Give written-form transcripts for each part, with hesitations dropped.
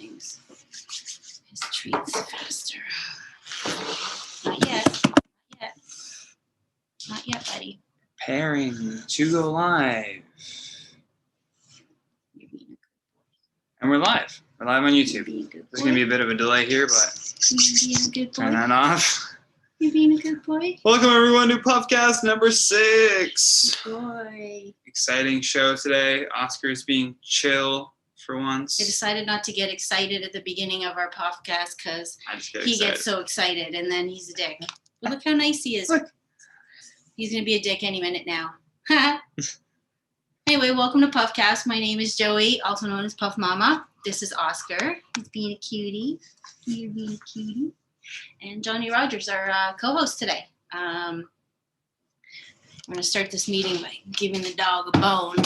things. His treats faster. Not yet. Not yet, buddy. Preparing to go live. And we're live. We're live on YouTube. There's going to be a bit of a delay here, but turn that off. You being a good boy? Welcome, everyone, to Puffcast number 6. Boy. Exciting show today. Oscar's being chill for once. I decided not to get excited at the beginning of our podcast because he gets so excited and then he's a dick. But look how nice he is. Look. He's going to be a dick any minute now. Anyway, welcome to Puffcast. My name is Joey, also known as Puff Mama. This is Oscar. He's being a cutie. You're being a cutie. And Johnny Rogers, our co-host today. We're going to start this meeting by giving the dog a bone.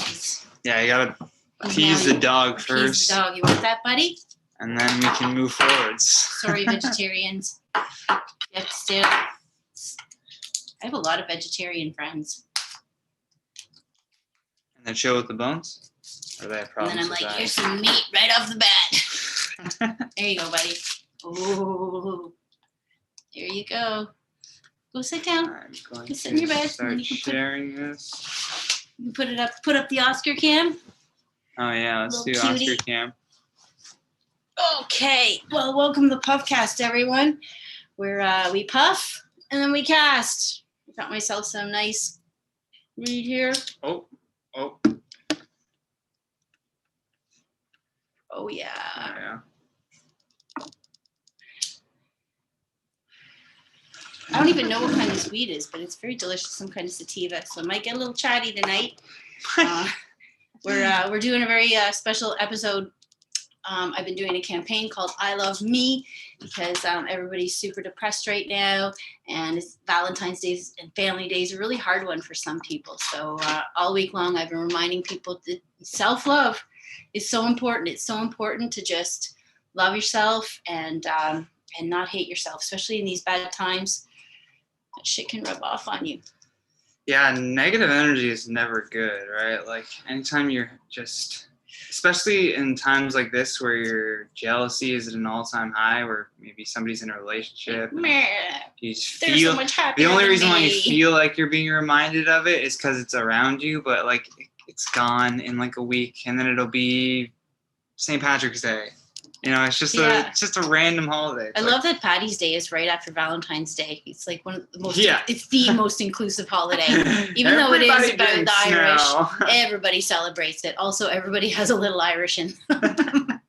Yeah, you got to tease the dog first. Tease the dog. You want that, buddy? And then we can move forwards. Sorry, vegetarians. You have to stay up. I have a lot of vegetarian friends. And then chill with the bones? Or they have problems and then I'm with like, that? here's some meat right off the bat. There you go, buddy. Ooh. There you go. Go sit down. I'm going Go sit in your bed. Start sharing this. You put it up. Put up the Oscar cam. Oh yeah, let's do Little cutie. Oscar cam. Okay. Well, welcome to Puffcast, everyone. Where we puff and then we cast. I got myself some nice weed here. Oh. Oh yeah. Yeah. I don't even know what kind this weed is, but it's very delicious. Some kind of sativa, so I might get a little chatty tonight. We're doing a very special episode. I've been doing a campaign called I Love Me because everybody's super depressed right now, and it's Valentine's Day and Family Day is a really hard one for some people. So all week long, I've been reminding people that self-love is so important. It's so important to just love yourself and not hate yourself, especially in these bad times. That shit can rub off on you. Yeah, negative energy is never good, right? Like anytime you're just, especially in times like this where your jealousy is at an all-time high, where maybe somebody's in a relationship. You just feel, so much happier the only than reason why me. you feel like you're being reminded of it is because it's around you, but like it's gone in like a week, and then it'll be St. Patrick's Day. You know, it's just a random holiday. I love that Patty's Day is right after Valentine's Day. It's like one of the most, it's the most inclusive holiday. Even though it is about the Irish, everybody celebrates it. Also, everybody has a little Irish in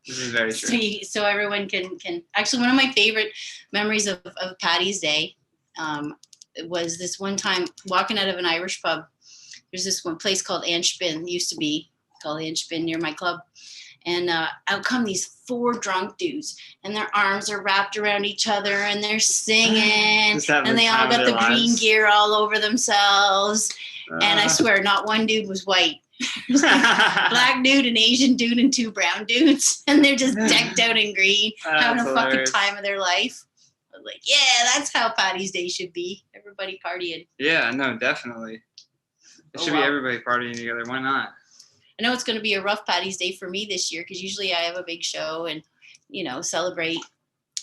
This is very true. So everyone can actually, one of my favorite memories of Patty's Day was this one time walking out of an Irish pub. There's this one place called Anshpin, used to be called Anshpin near my club. And out come these 4 drunk dudes, and their arms are wrapped around each other, and they're singing, and they all got the green gear all over themselves. And I swear, not one dude was white. Black dude, an Asian dude, and 2 brown dudes, and they're just decked out in green, having a fucking time of their life. I was like, yeah, that's how Patty's Day should be. Everybody partying. Yeah, no, definitely. It should be everybody partying together. Why not? I know it's going to be a rough Patty's Day for me this year because usually I have a big show and, celebrate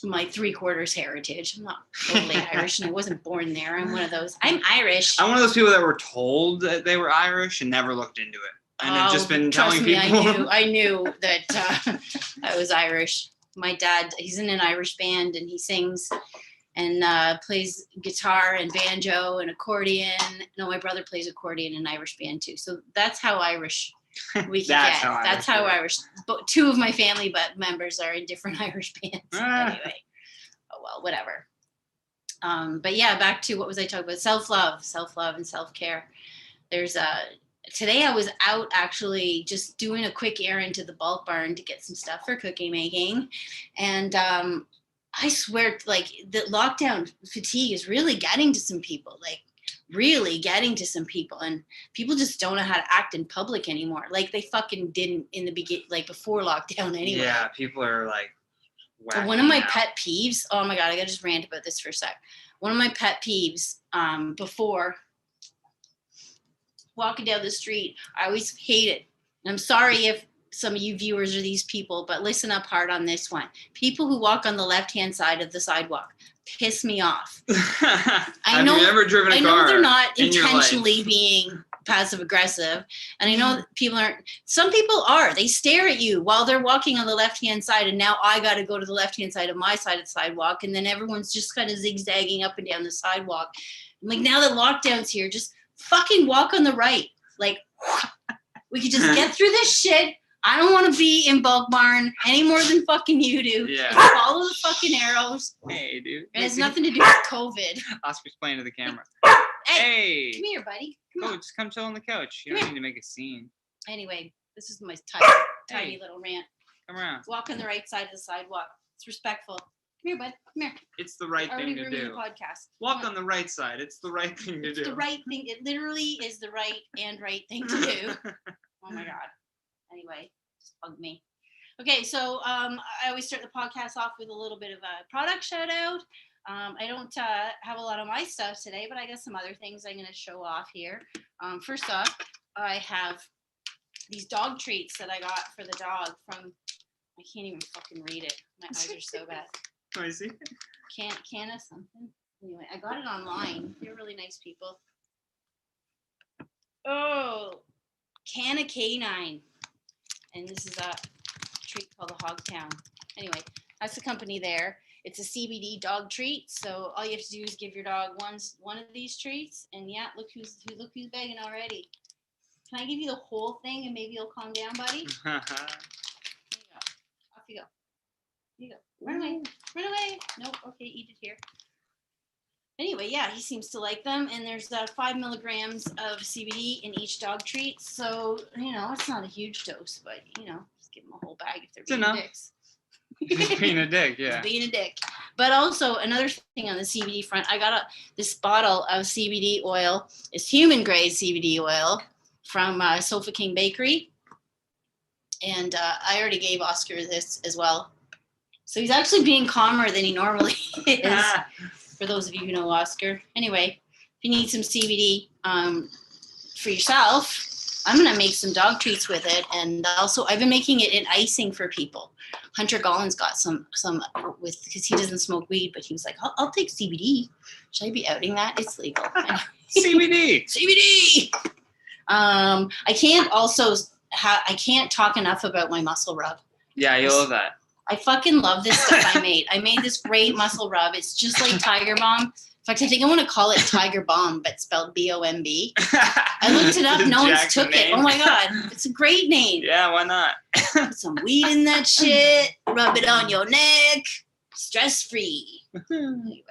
my 3/4 heritage. I'm not totally Irish and I wasn't born there. I'm one of those. I'm Irish. I'm one of those people that were told that they were Irish and never looked into it. And I've just been telling people. I knew that I was Irish. My dad, he's in an Irish band and he sings and plays guitar and banjo and accordion. No, my brother plays accordion in an Irish band too. So that's how Irish we can get. That's how Irish. But 2 of my family members are in different Irish bands. Anyway, oh well, whatever. But yeah, back to what was I talking about? Self-love, and self-care. There's today I was out actually just doing a quick errand to the bulk barn to get some stuff for cookie making, and I swear, like the lockdown fatigue is really getting to some people. And people just don't know how to act in public anymore. Like they fucking didn't in the beginning, like before lockdown anyway. Yeah, people are like one of my pet peeves, oh my God, I gotta just rant about this for a sec. One of my pet peeves before walking down the street, I always hate it. And I'm sorry if some of you viewers are these people, but listen up hard on this one. People who walk on the left-hand side of the sidewalk piss me off. Have you ever driven a car? I know they're not in your intentionally life? being passive aggressive, and I know that people aren't. Some people are. They stare at you while they're walking on the left-hand side, and now I got to go to the left-hand side of my side of the sidewalk, and then everyone's just kind of zigzagging up and down the sidewalk. I'm like, now that lockdown's here, just fucking walk on the right. Like, we could just get through this shit. I don't want to be in Bulk Barn any more than fucking you do. Yeah. Like, follow the fucking arrows. Hey, dude. It has nothing to do with COVID. Oscar's playing to the camera. Hey, Hey. come here, buddy. Come on. Just come chill on the couch. You Come don't here. need to make a scene. Anyway, this is my tiny Hey. little rant. Come around. Walk on the right side of the sidewalk. It's respectful. Come here, bud. Come here. It's the right Already thing to ruined the do. podcast. Walk Come on the right side. It's the right thing to It's do. the right thing. It literally is the right thing to do. Oh my God. Anyway, just bug me. Okay, so I always start the podcast off with a little bit of a product shout out. I don't have a lot of my stuff today, but I got some other things I'm going to show off here. First off, I have these dog treats that I got for the dog from, I can't even fucking read it. My eyes are so bad. I see. Canna something. Anyway, I got it online. They're really nice people. Oh, Canna Canine. And this is a treat called the Hogtown. Anyway, that's the company there. It's a CBD dog treat. So all you have to do is give your dog one of these treats. And yeah, look who's begging already. Can I give you the whole thing and maybe you'll calm down, buddy? There you go. Off you go. Here you go. Run away. Run away. Nope. Okay, eat it here. Anyway, yeah, he seems to like them. And there's 5 milligrams of CBD in each dog treat. So, it's not a huge dose, but, just give them a whole bag if they're being enough. dicks. Just being a dick, yeah. Being a dick. But also, another thing on the CBD front, I got this bottle of CBD oil. It's human grade CBD oil from Sofa King Bakery. And I already gave Oscar this as well. So he's actually being calmer than he normally is. For those of you who know Oscar. Anyway, if you need some CBD for yourself, I'm going to make some dog treats with it. And also, I've been making it in icing for people. Hunter Gollin's got some because he doesn't smoke weed, but he was like, I'll take CBD. Should I be outing that? It's legal. CBD. CBD. I can't talk enough about my muscle rub. Yeah, you love that. I fucking love this stuff I made. I made this great muscle rub. It's just like Tiger Balm. In fact, I think I want to call it Tiger Balm, but spelled B-O-M-B. I looked it up. No one's took it. Oh my God. It's a great name. Yeah, why not? Put some weed in that shit. Rub it on your neck. Stress-free. Anyway.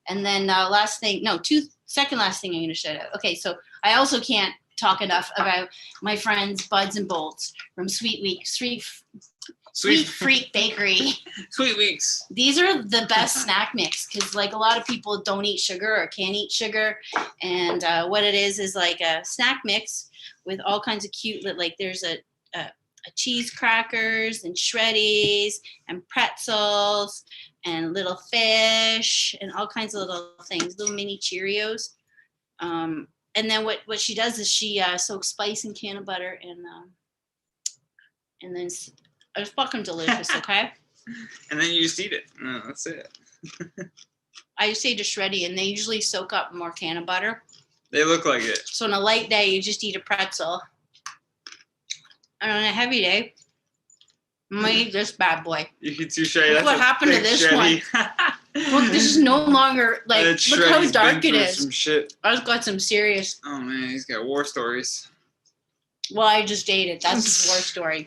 And then second last thing I'm going to shout out. Okay, so I also can't talk enough about my friends Buds and Bolts from Sweet Freak Bakery. Sweet Weeks. These are the best snack mix because like a lot of people don't eat sugar or can't eat sugar. And what it is like a snack mix with all kinds of cute, like there's a cheese crackers and shreddies and pretzels and little fish and all kinds of little things, little mini Cheerios. And then what she does is she soaks spice in can of butter and then it's fucking delicious, okay? And then you just eat it. No, that's it. I just ate a shreddy, and they usually soak up more can of butter. They look like it. So on a light day, you just eat a pretzel. And on a heavy day, I'm going to eat this bad boy. You can touche. That's what happened to this one. Look, this is no longer, like, look how dark it is. Some shit. I just got some serious. Oh, man, he's got war stories. Well, I just ate it. That's his war story.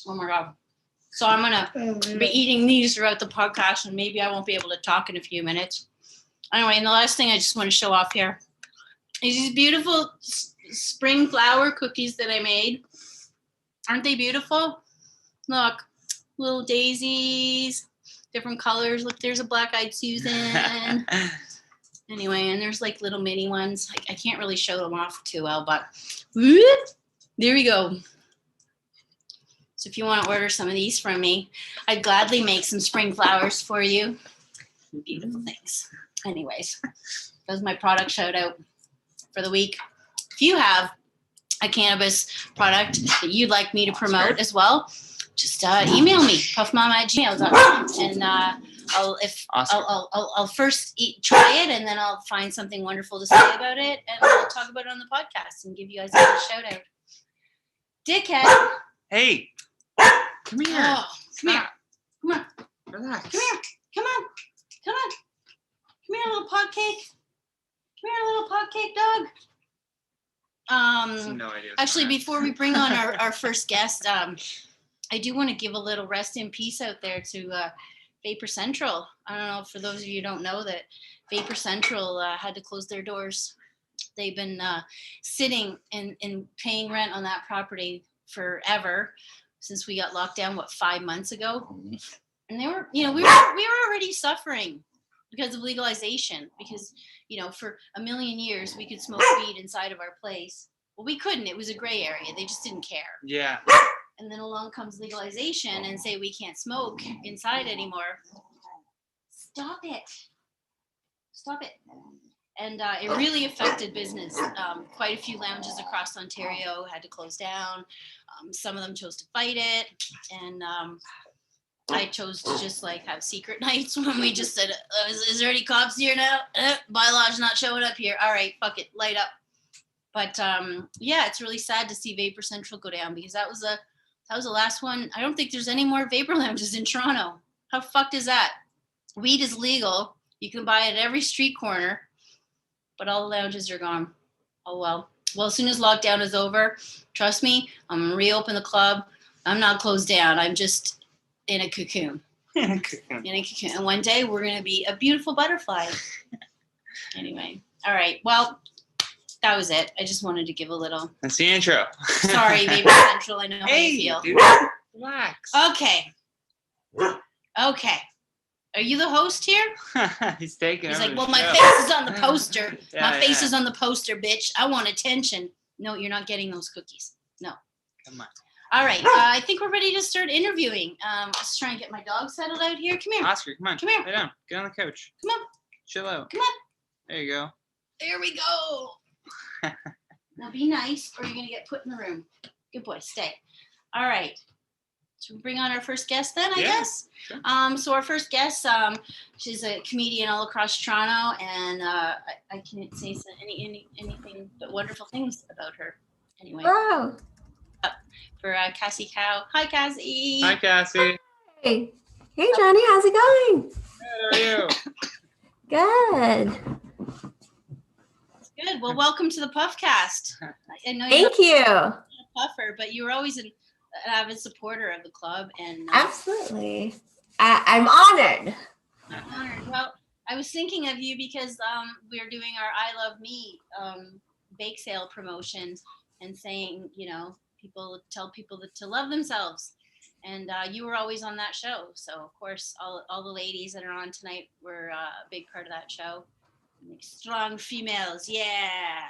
Oh my God. So I'm going to be eating these throughout the podcast and maybe I won't be able to talk in a few minutes. Anyway, and the last thing I just want to show off here is these beautiful spring flower cookies that I made. Aren't they beautiful? Look, little daisies, different colors. Look, there's a black-eyed Susan. Anyway, and there's like little mini ones. I can't really show them off too well, but whoop, there we go. So if you want to order some of these from me, I'd gladly make some spring flowers for you. Beautiful things. Anyways, that was my product shout out for the week. If you have a cannabis product that you'd like me to promote as well, just email me, puffmama@gmail.com, and I'll first try it, and then I'll find something wonderful to say about it, and we'll talk about it on the podcast and give you guys a shout out. Dickhead. Hey, come here. Oh, come here. Come on. Relax. Come here. Come on. Come on. Come here, little pot cake. Come here, little pot cake dog. No idea. Actually, before we bring on our first guest, I do want to give a little rest in peace out there to Vapor Central. I don't know, for those of you who don't know, that Vapor Central had to close their doors. They've been sitting and paying rent on that property forever since we got locked down, 5 months ago. And they were, we were already suffering because of legalization, because, for a million years we could smoke weed inside of our place. Well, we couldn't. It was a gray area. They just didn't care. Yeah. And then along comes legalization and say we can't smoke inside anymore. Stop it. And it really affected business. Quite a few lounges across Ontario had to close down. Some of them chose to fight it. And I chose to just have secret nights when we just said, is there any cops here now? Bylaw's not showing up here. All right, fuck it, light up. But it's really sad to see Vapor Central go down, because that was the last one. I don't think there's any more vapor lounges in Toronto. How fucked is that? Weed is legal. You can buy it at every street corner, but all the lounges are gone. Oh, well. Well, as soon as lockdown is over, trust me, I'm going to reopen the club. I'm not closed down. I'm just in a cocoon. In a cocoon. And one day we're going to be a beautiful butterfly. Anyway. All right. Well, that was it. I just wanted to give a little. That's the intro. Sorry, Vapor Central. I know how you feel. Dude, relax. Okay. Are you the host here? He's taking He's over like, the well, my show. face is on the poster. Yeah, My face is on the poster, bitch. I want attention. No, you're not getting those cookies. No. Come on. All right. I think we're ready to start interviewing. Let's try and get my dog settled out here. Come here. Oscar, come on. Come here. Lay down. Get on the couch. Come on. Chill out. Come on. There you go. There we go. Now be nice, or you're going to get put in the room. Good boy. Stay. All right. So we bring on our first guest then, I guess. Sure. So our first guest, she's a comedian all across Toronto, and I can't say anything but wonderful things about her. Anyway. Hello. For Cassie Cao. Hi, Cassie. Hi, Cassie. Hey. Hey, Johnny. How's it going? Good, how are you? Good. Good. Well, welcome to the Puffcast. I know Thank you. a puffer, but you were always an avid supporter of the club, and Absolutely. I'm honored. well, I was thinking of you because we're doing our I Love Me bake sale promotion, and saying, people tell people to love themselves, and you were always on that show. So of course, all the ladies that are on tonight were a big part of that show. Like, strong females, yeah.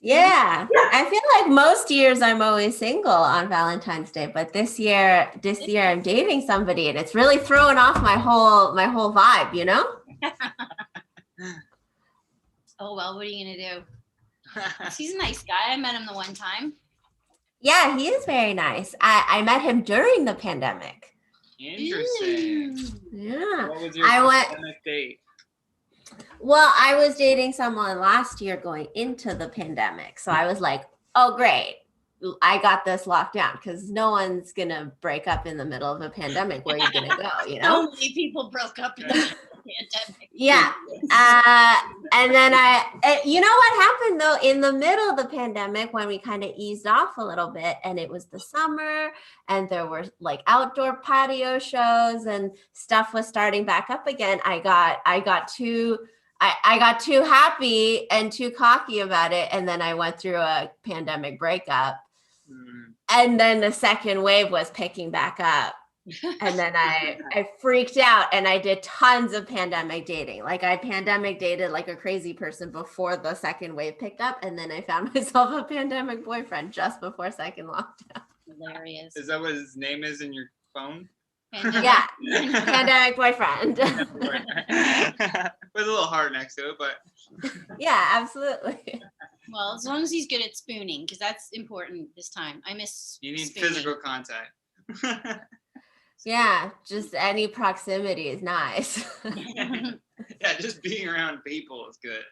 Yeah. I feel like most years I'm always single on Valentine's Day, but this year I'm dating somebody, and it's really throwing off my whole vibe, Oh, well, what are you gonna do? He's a nice guy. I met him the one time. Yeah, he is very nice. I met him during the pandemic. Interesting. Yeah. What was your pandemic date? Well, I was dating someone last year going into the pandemic. So I was like, oh, great. I got this locked down, because no one's going to break up in the middle of a pandemic. Where are you going to go, So many people broke up in the pandemic. Yeah. And then you know what happened, though, in the middle of the pandemic, when we kind of eased off a little bit, and it was the summer, and there were outdoor patio shows and stuff was starting back up again, I got too happy and too cocky about it. And then I went through a pandemic breakup. And then the second wave was picking back up. And then I freaked out, and I did tons of pandemic dating. I pandemic dated like a crazy person before the second wave picked up. And then I found myself a pandemic boyfriend just before second lockdown. Hilarious. Is that what his name is in your phone? Yeah. Pandemic boyfriend. With a little heart next to it, but Yeah, absolutely. Well, as long as he's good at spooning, because that's important this time. I miss You need spooning. physical contact. Yeah, just any proximity is nice. Yeah, just being around people is good.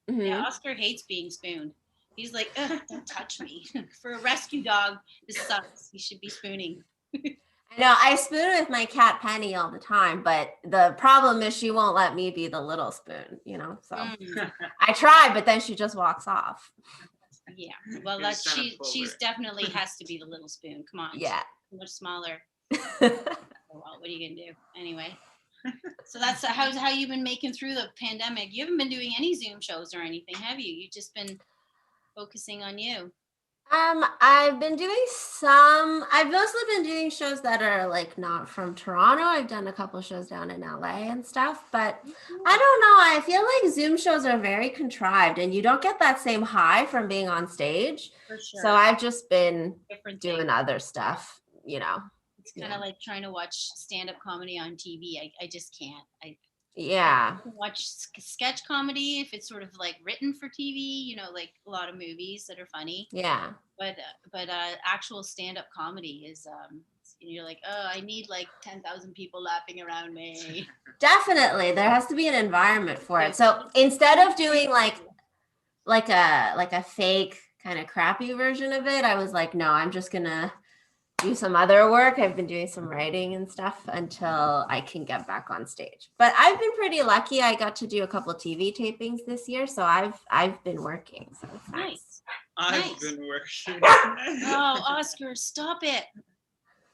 Yeah, Mhm. Oscar hates being spooned. He's like, ugh, don't touch me. For a rescue dog, this sucks. He should be spooning. I know I spoon with my cat Penny all the time, but the problem is she won't let me be the little spoon, so Mm, I try, but then she just walks off. yeah. Well, You're that's just trying to she's pull definitely has to be the little spoon. Come on. Yeah. She's much smaller. Oh, well, what are you gonna do anyway? So that's how you've been making through the pandemic. You haven't been doing any Zoom shows or anything, have you? You've just been focusing on you. I've been doing some. I've mostly been doing shows that are like not from Toronto. I've done a couple shows down in LA and stuff, but I don't know. I feel like Zoom shows are very contrived, and you don't get that same high from being on stage. For sure. So I've just been Different doing thing. other stuff. It's kind of like trying to watch stand-up comedy on TV. I just can't. I Yeah. can watch sketch comedy if it's sort of like written for TV, like a lot of movies that are funny. Yeah. But actual stand-up comedy is you're like, oh, I need like 10,000 people laughing around me. Definitely. There has to be an environment for it. So instead of doing like a fake kind of crappy version of it, I was like, no, I'm just gonna do some other work. I've been doing some writing and stuff until I can get back on stage. But I've been pretty lucky. I got to do a couple TV tapings this year, so I've been working. So it's nice. I've Nice. been working. Oh, Oscar, stop it.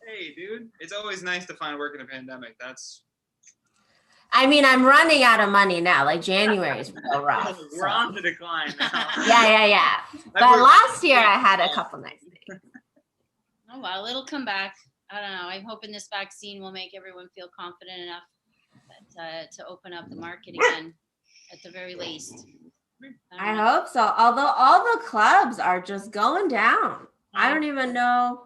Hey, dude. It's always nice to find work in a pandemic. I mean, I'm running out of money now. Like January is real rough. We're so. on the decline now. Yeah. But worked- last year I had a couple nice things. Oh, well, it'll come back. I don't know. I'm hoping this vaccine will make everyone feel confident enough to open up the market again, at the very least. I don't know. hope so. Although all the clubs are just going down. I don't even know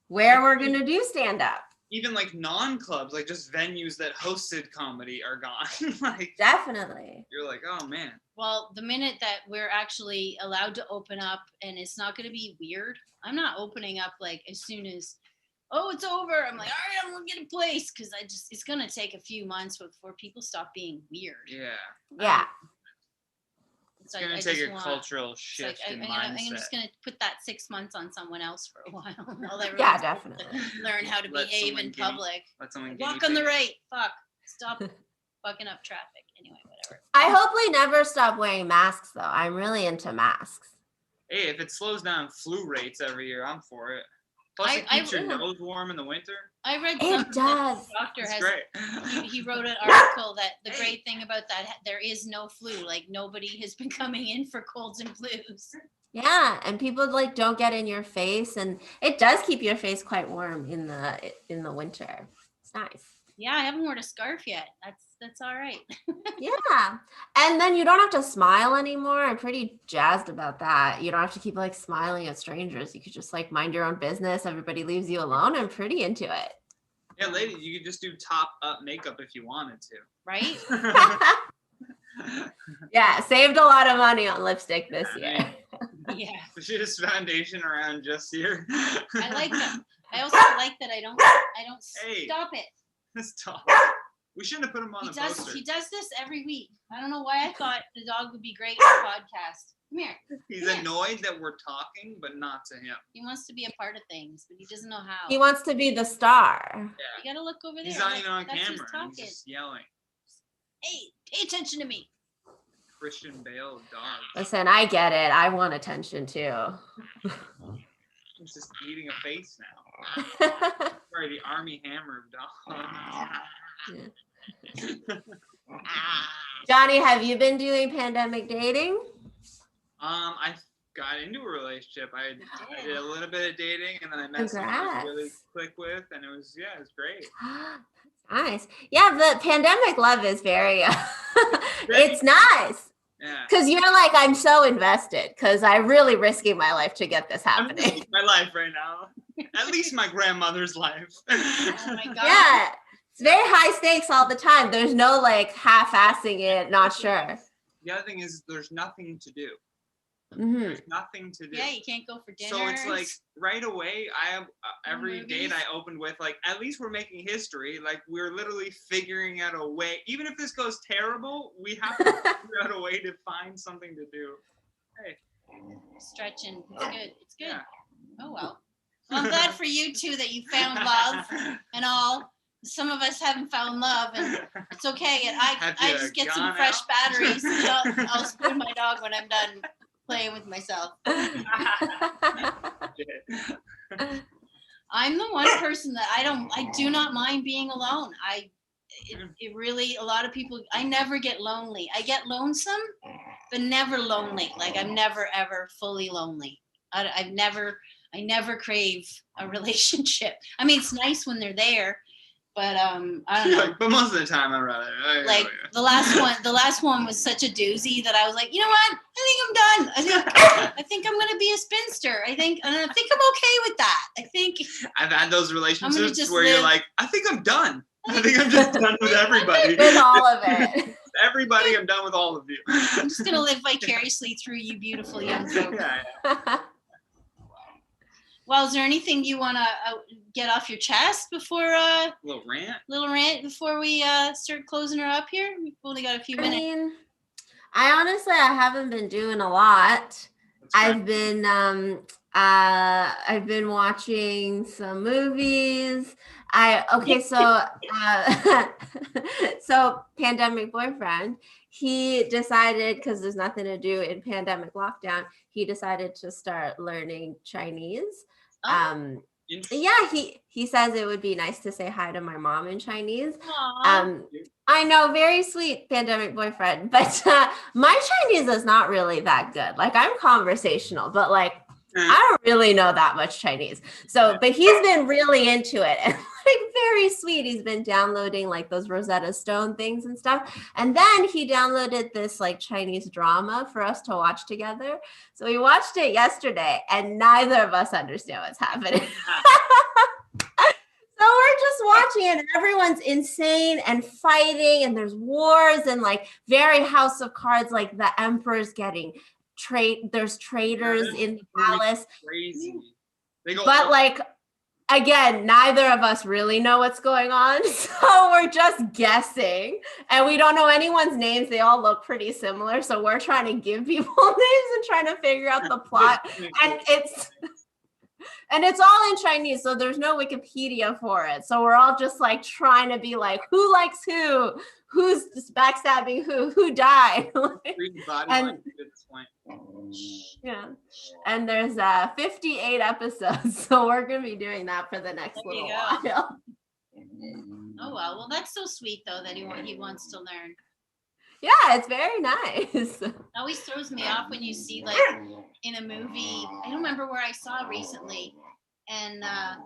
where we're going to do stand up. Even like non-clubs, like just venues that hosted comedy are gone. Like Definitely. you're like, oh man. Well, the minute that we're actually allowed to open up and it's not going to be weird, I'm not opening up like as soon as, oh, it's over. I'm like, all right, I'm going to get a place because it's going to take a few months before people stop being weird. Yeah. Yeah. It's going to take a cultural shift in mindset. I'm just going to put that 6 months on someone else for a while. While everyone's Yeah, definitely. learn how to Let behave someone in guinea- public. Let someone Walk guinea on the pig. right. Fuck. Stop fucking up traffic. Anyway, whatever. I hope we never stop wearing masks, though. I'm really into masks. Hey, if it slows down flu rates every year, I'm for it. Plus, it keeps your nose warm in the winter. I read It something does. that the doctor It's has. great. He wrote an article that the great thing about that, there is no flu. Like nobody has been coming in for colds and flus. Yeah, and people like don't get in your face, and it does keep your face quite warm in the winter. It's nice. Yeah, I haven't worn a scarf yet. That's all right. Yeah, and then you don't have to smile anymore. I'm pretty jazzed about that. You don't have to keep like smiling at strangers. You could just like mind your own business. Everybody leaves you alone. I'm pretty into it. Yeah, ladies, you could just do top up makeup if you wanted to. Right? Yeah, saved a lot of money on lipstick this year. Yeah. Just foundation around just here. I like that. I also like that I don't Hey. stop it. Stop. We shouldn't have put him on He the does poster. he does this every week. I don't know why I thought the dog would be great on the podcast. Come here. He's Yeah. annoyed that we're talking, but not to him. He wants to be a part of things, but he doesn't know how. He wants to be the star. You gotta look over there. He's not even on That's who's camera. He's talking. just yelling. Hey, pay attention to me. Christian Bale of dogs. Listen, I get it. I want attention too. He's just eating a face now. Sorry, the Army Hammer of dogs. Johnny, have you been doing pandemic dating? I got into a relationship. I did a little bit of dating, and then I met someone I was really Congrats. quick with, and it was great. Nice. Yeah, the pandemic love is very, it's nice. Yeah. Because you're like, I'm so invested because I'm really risking my life to get this I'm happening. living my life right now. At least my grandmother's life. Oh my god. Yeah. It's very high stakes all the time. There's no like half-assing it, not sure. The other thing is there's nothing to do. There's nothing to do. Yeah, you can't go for dinner. So it's like right away, I have every movies. date I opened with, like, at least we're making history. Like, we're literally figuring out a way. Even if this goes terrible, we have to figure out a way to find something to do. Hey. Stretching. It's good. It's good. Yeah. Oh, well. Well, I'm glad for you, too, that you found love and all. Some of us haven't found love, and it's okay. I just get some fresh batteries. And I'll spoon my dog when I'm done playing with myself. I'm the one person that I do not mind being alone. It really, a lot of people, I never get lonely. I get lonesome, but never lonely. Like, I'm never, ever fully lonely. I never crave a relationship. I mean, it's nice when they're there, but I don't know. Like, but most of the time, I'd rather. Like the last one was such a doozy that I was like, you know what? I think I'm done. I think I'm gonna be a spinster. I think I'm okay with that. I think I've had those relationships where live. you're like, I think I'm done. I think I'm just done with everybody. With all of it. Everybody, I'm done with all of you. I'm just gonna live vicariously through you, beautiful young folk. Yeah. Well, is there anything you want to get off your chest before Little rant before we start closing her up here? We've only got a few minutes. I mean, I haven't been doing a lot. I've been watching some movies. So pandemic boyfriend, he decided, because there's nothing to do in pandemic lockdown, he decided to start learning Chinese. Yeah, he says it would be nice to say hi to my mom in Chinese. I know, very sweet pandemic boyfriend, but my Chinese is not really that good. Like, I'm conversational, but like, I don't really know that much Chinese. So, but he's been really into it, and like, very sweet. He's been downloading like those Rosetta Stone things and stuff. And then he downloaded this like Chinese drama for us to watch together. So we watched it yesterday, and neither of us understand what's happening. So we're just watching it, and everyone's insane and fighting, and there's wars, and like very House of Cards, like the emperor's getting there's traitors in the palace. Crazy. But like, again, neither of us really know what's going on. So we're just guessing, and we don't know anyone's names. They all look pretty similar. So we're trying to give people names and trying to figure out the plot. And it's all in Chinese, so there's no Wikipedia for it. So we're all just like trying to be like, who likes who's backstabbing who died. Yeah, and there's 58 episodes, so we're gonna be doing that for the next little while. Oh well, that's so sweet though that he wants to learn. Yeah, it's very nice. It always throws me off when you see, like, in a movie, I don't remember where I saw recently, and a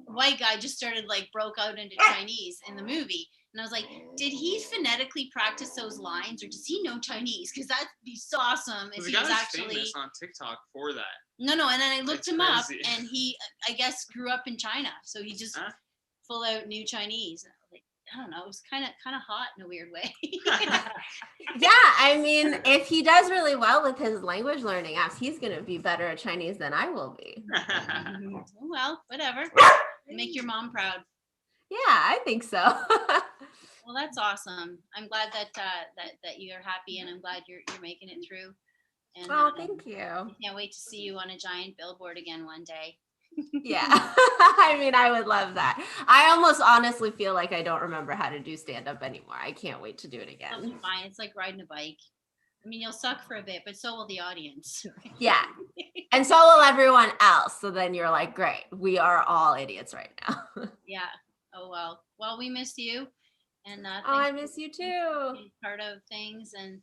white guy just started, like, broke out into Chinese in the movie. And I was like, did he phonetically practice those lines, or does he know Chinese? Because that'd be so awesome if he was actually famous on TikTok for that. No, and then I looked him up, and he, I guess, grew up in China, so he just full out knew Chinese. Like, I don't know, it was kind of hot in a weird way. Yeah, I mean, if he does really well with his language learning apps, he's going to be better at Chinese than I will be. Well, whatever. Make your mom proud. Yeah, I think so. Well, that's awesome. I'm glad that you're happy, and I'm glad you're making it through. And, thank you. I can't wait to see you on a giant billboard again one day. Yeah. I mean, I would love that. I almost honestly feel like I don't remember how to do stand-up anymore. I can't wait to do it again. It'll be fine. It's like riding a bike. I mean, you'll suck for a bit, but so will the audience. Yeah. And so will everyone else. So then you're like, great, we are all idiots right now. Yeah. Oh, well. Well, we miss you. And I miss you too. Being part of things. And,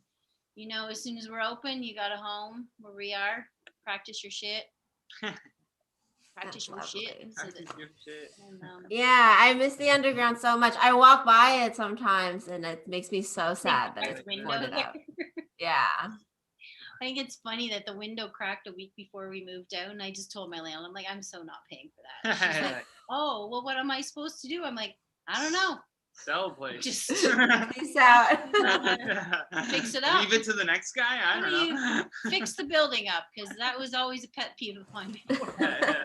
you know, as soon as we're open, you got a home where we are. Practice your shit. Practice your shit. Yeah, I miss the underground so much. I walk by it sometimes, and it makes me so sad that it's boarded up. Yeah. I think it's funny that the window cracked a week before we moved out, and I just told my landlord, I'm like, I'm so not paying for that. She's like, oh, well, what am I supposed to do? I'm like, I don't know. Sell place. Just Peace out. fix it up. Leave it to the next guy. I don't know. Fix the building up, because that was always a pet peeve of mine before. Yeah.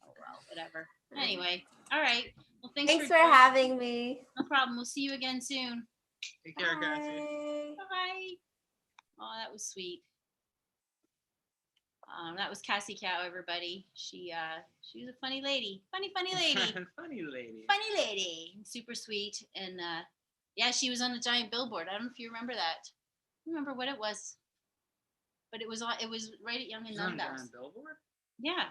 Oh well, whatever. Anyway, all right. Well, Thanks for having me. No problem. We'll see you again soon. Take care, Cassie. Bye. Bye. Oh, that was sweet. That was Cassie Cao, everybody. She was a funny lady. Funny lady. Funny lady. Funny lady. Super sweet. And yeah, she was on a giant billboard. I don't know if you remember that. I don't remember what it was. But it was right at Young and She's on a Dundas. giant billboard? Yeah.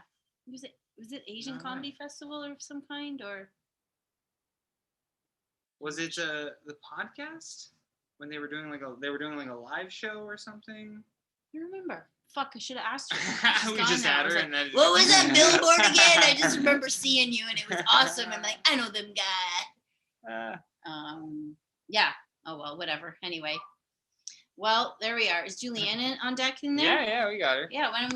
Was it Asian No Comedy way. Festival of some kind, or Was it the podcast when they were doing like a live show or something? I don't remember. Fuck, I should have asked her. She's We gone just now. I had was her like, and then what was that billboard again? I just remember seeing you and it was awesome. I'm like, I know them guy. Yeah. Oh well, whatever. Anyway. Well, there we are. Is Juliana on deck in there? Yeah, we got her. Yeah, why don't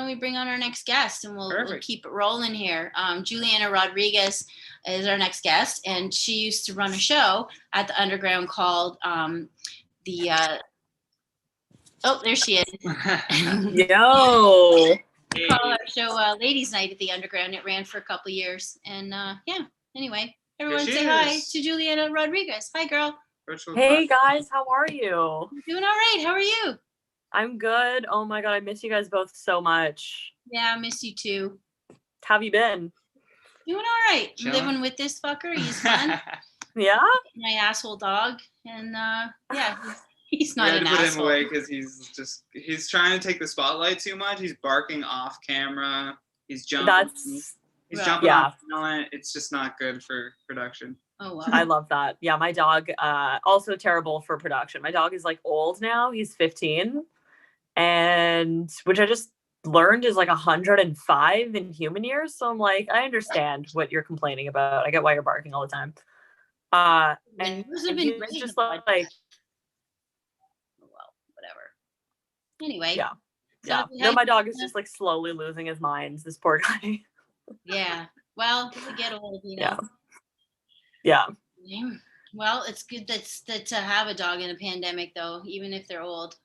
we bring on our next guest and we'll Perfect. keep it rolling here. Juliana Rodriguez is our next guest, and she used to run a show at the Underground called oh, there she is. Yo. We call our show Ladies Night at the Underground. It ran for a couple years. And yeah, anyway, everyone she say hi is. to Juliana Rodriguez. Hi, girl. Virtual Hey class. guys, how are you? You're doing all right. How are you? I'm good. Oh my god, I miss you guys both so much. Yeah, I miss you too. How have you been? Doing all right. Chilling. Living with this fucker. He's fun. Yeah? My asshole dog. And yeah, he's We not had an to put him asshole. away because he's trying to take the spotlight too much. He's barking off camera. He's jumping. That's He's Well, jumping yeah. off talent. It's just not good for production. Oh, wow. I love that. Yeah, my dog also terrible for production. My dog is like old now. He's 15. And which I just learned is like 105 in human years. So I'm like, I understand what you're complaining about. I get why you're barking all the time. And And yours have been he's great in just the like Oh, well, whatever. Anyway. Yeah. So yeah. how No, my you dog is doing? just like slowly losing his mind. This poor guy. Yeah. Well, we get old, you know. Yeah. Yeah. Well, it's good that to have a dog in a pandemic, though, even if they're old.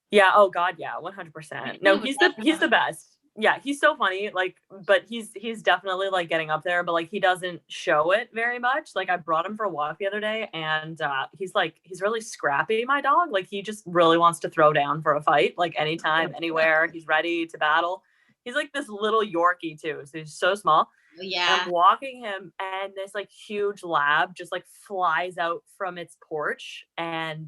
Yeah. Oh God. Yeah. 100%. No, he's the best. Yeah. He's so funny. Like, but he's definitely like getting up there, but like he doesn't show it very much. Like I brought him for a walk the other day and he's really scrappy, my dog. Like he just really wants to throw down for a fight, like anytime, anywhere. He's ready to battle. He's like this little Yorkie too. So he's so small. Oh, And yeah. I'm walking him and this like huge lab just like flies out from its porch and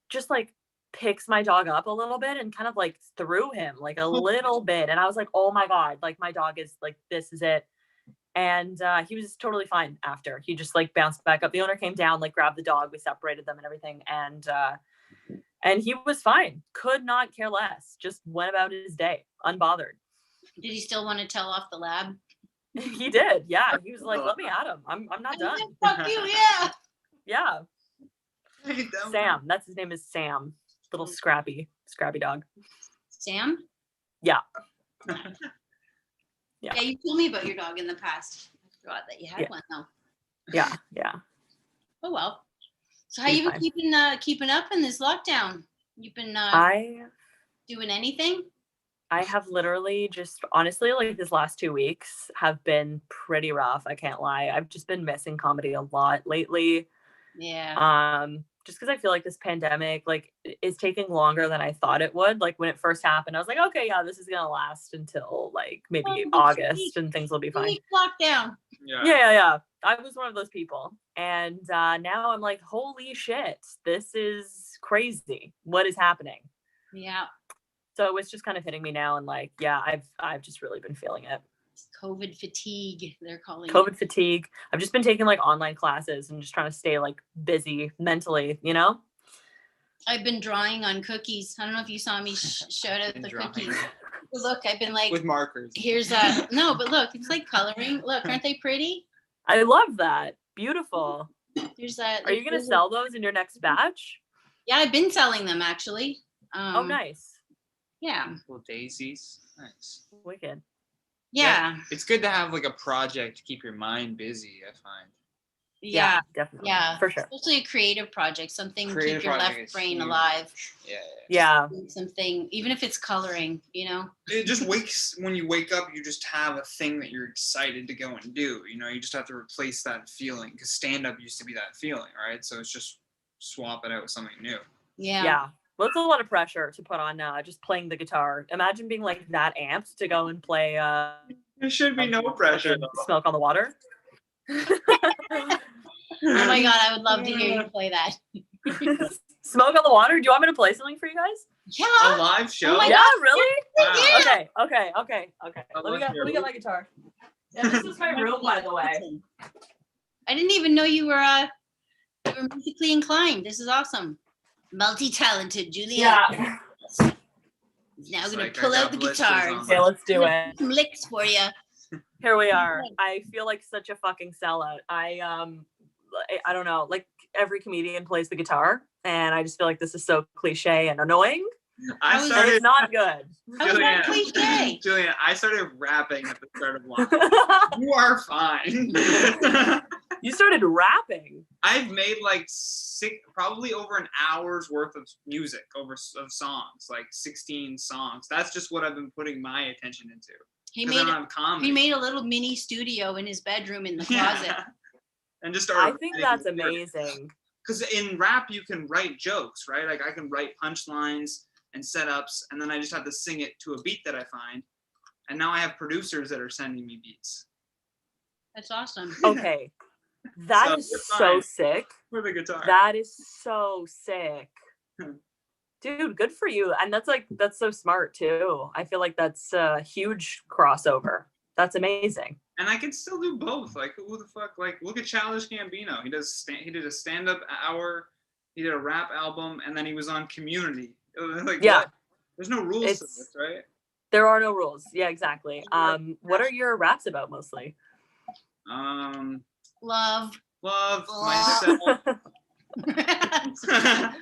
just like picks my dog up a little bit and kind of like threw him like a little bit. And I was like, oh my God, like my dog is like, this is it. And he was totally fine after. He just like bounced back up. The owner came down, like grabbed the dog. We separated them and everything. And he was fine. Could not care less. Just went about his day, unbothered. Did he still want to tell off the lab? He did. Yeah. He was like, let me at him. I'm not done. Fuck you, yeah. Yeah. Hey, don't- Sam. That's his name is Sam. Little scrappy dog. Sam? Yeah. Yeah, you told me about your dog in the past. I forgot that you had Yeah. one, though. Yeah. Yeah. Oh, well. So how He's you been fine. keeping up in this lockdown? You've been I doing anything? have literally just honestly like this last 2 weeks have been pretty rough. I can't lie. I've just been missing comedy a lot lately. Yeah. Just because I feel like this pandemic like is taking longer than I thought it would. Like when it first happened, I was like, okay, yeah, this is gonna last until like maybe August and things will be fine. Lockdown. Yeah. I was one of those people. And now I'm like, holy shit, this is crazy. What is happening? Yeah. So it's just kind of hitting me now. And like, yeah, I've just really been feeling it. COVID fatigue, they're calling COVID it. fatigue. I've just been taking like online classes and just trying to stay like busy mentally, you know? I've been drawing on cookies. I don't know if you saw me shout out Been the drawing. cookies. Look, I've been like, With markers. here's no, but look, it's like coloring. Look, aren't they pretty? I love that. Beautiful. There's that. Are you going to sell those in your next batch? Yeah, I've been selling them actually. Oh, nice. Yeah. Little daisies. Nice. Wicked. Yeah. It's good to have like a project to keep your mind busy, I find. Yeah. Definitely. Yeah. For sure. Especially a creative project, something to Creative keep your project left is brain huge. alive. Yeah. Something, even if it's coloring, you know? It just wakes, when you wake up, you just have a thing that you're excited to go and do. You know, you just have to replace that feeling, because stand-up used to be that feeling, right? So it's just swap it out with something new. Yeah. Well, it's a lot of pressure to put on just playing the guitar. Imagine being like that amped to go and play There should be no pressure, though. Smoke on the Water. Oh my God, I would love to hear you play that. Smoke on the Water? Do you want me to play something for you guys? Yeah. A live show? Oh my Yeah, God. really? Wow. Yeah. Okay. I Let me love get my guitar. Yeah, this is my room, by the way. I didn't even know you were musically inclined. This is awesome. Multi-talented, Julia. Yeah. Now It's gonna like I pull got out the blisters guitar. on and my- Okay, let's do it. some licks for you. Here we are. I feel like such a fucking sellout. I don't know. Like every comedian plays the guitar, and I just feel like this is so cliche and annoying. I was- And started, it's not good. How is that cliche? Julian, I started rapping at the start of live. You are fine. You started rapping. I've made like probably over an hour's worth of music of songs, like 16 songs. That's just what I've been putting my attention into. He Because I made don't have comedy. he made a little mini studio in his bedroom in the closet. Yeah. And just started. I think that's amazing. Because in rap you can write jokes, right? Like I can write punchlines and setups, and then I just have to sing it to a beat that I find. And now I have producers that are sending me beats That's awesome. Okay. That So, is you're so fine. sick. for the guitar. That is so sick. Dude, good for you. And that's so smart too. I feel like that's a huge crossover. That's amazing. And I can still do both. Like who the fuck? Like look at Childish Gambino. He did a stand-up hour. He did a rap album, and then he was on Community. Like Yeah. what? There's no rules to this, right? There are no rules. Yeah, exactly. What are your raps about mostly? Love. Myself,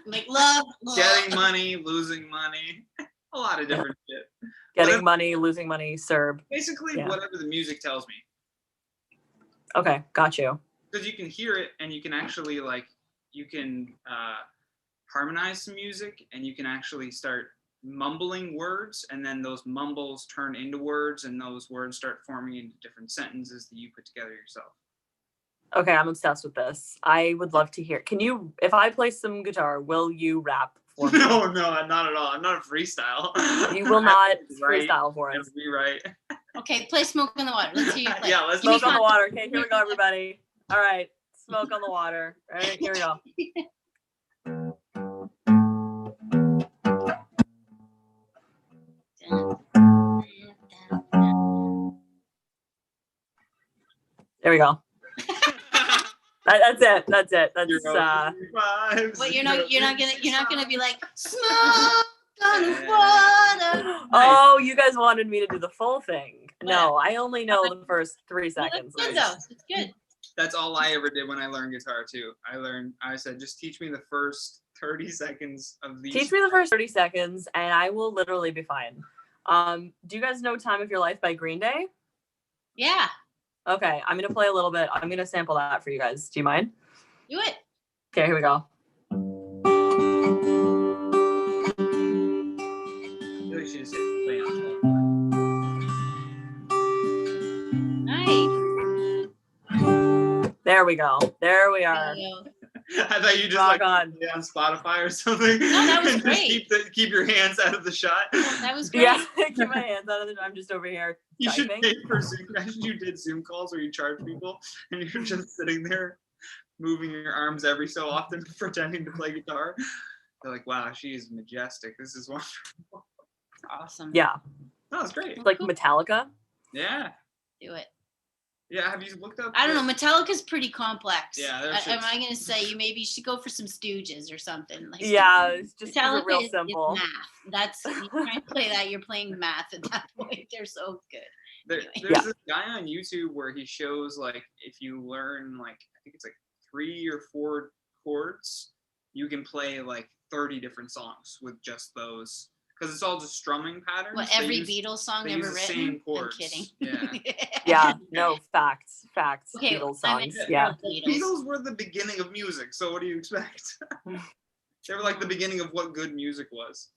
Like love. getting money, losing money, a lot of different shit. Getting money, losing money, Serb. Basically, Yeah. whatever the music tells me, Okay, got you. because you can hear it and you can actually harmonize some music, and you can actually start mumbling words, and then those mumbles turn into words, and those words start forming into different sentences that you put together yourself. Okay, I'm obsessed with this. I would love to hear. Can you, if I play some guitar, will you rap for me? No, not at all. I'm not a freestyle. You will not Write freestyle for and us. rewrite. Okay, play Smoke on the Water. Let's hear you play. Yeah, let's Give me Smoke on the context. Water. Okay, here we go, everybody. All right, Smoke on the Water. All right, here we go. There we go. That's it. That's Well, you're not gonna be like smoke on the water. Oh, you guys wanted me to do the full thing. No, I only know the first 3 seconds. It's good though. It's good. That's all I ever did when I learned guitar too. I said, just teach me the first 30 seconds of these. Teach me the first 30 seconds and I will literally be fine. Do you guys know Time of Your Life by Green Day? Yeah. Okay, I'm gonna play a little bit. I'm gonna sample that for you guys. Do you mind? Do it. Okay, here we go. I really should have said play on. Nice. There we go. There we are. I thought you just Rock like on. play on Spotify or something. No, that was and great. Just keep your hands out of the shot. That was great. Yeah, keep my hands out of the. I'm just over here You should typing. pay for Zoom. Imagine you did Zoom calls where you charge people and you're just sitting there moving your arms every so often pretending to play guitar. They're like, wow, she is majestic. This is wonderful. Awesome. Yeah, That was great. like Metallica. Yeah. Do it. Yeah, have you looked up? I don't know. Metallica's pretty complex. Yeah, their Am shit's- I gonna say you maybe should go for some Stooges or something? Like Yeah, it's just keep it Metallica real is simple. math. That's you try to play that. You're playing math at that point. They're so good. There's Yeah. this guy on YouTube where he shows like if you learn like I think it's like 3 or 4 chords, you can play like 30 different songs with just those because it's all just strumming patterns. What, They every use- Beatles song they ever use the written? same I'm chords. kidding. Yeah. Yeah, no, facts. Okay, Beatles I'm in- songs. Yeah. The Beatles were the beginning of music, so what do you expect? They were like the beginning of what good music was.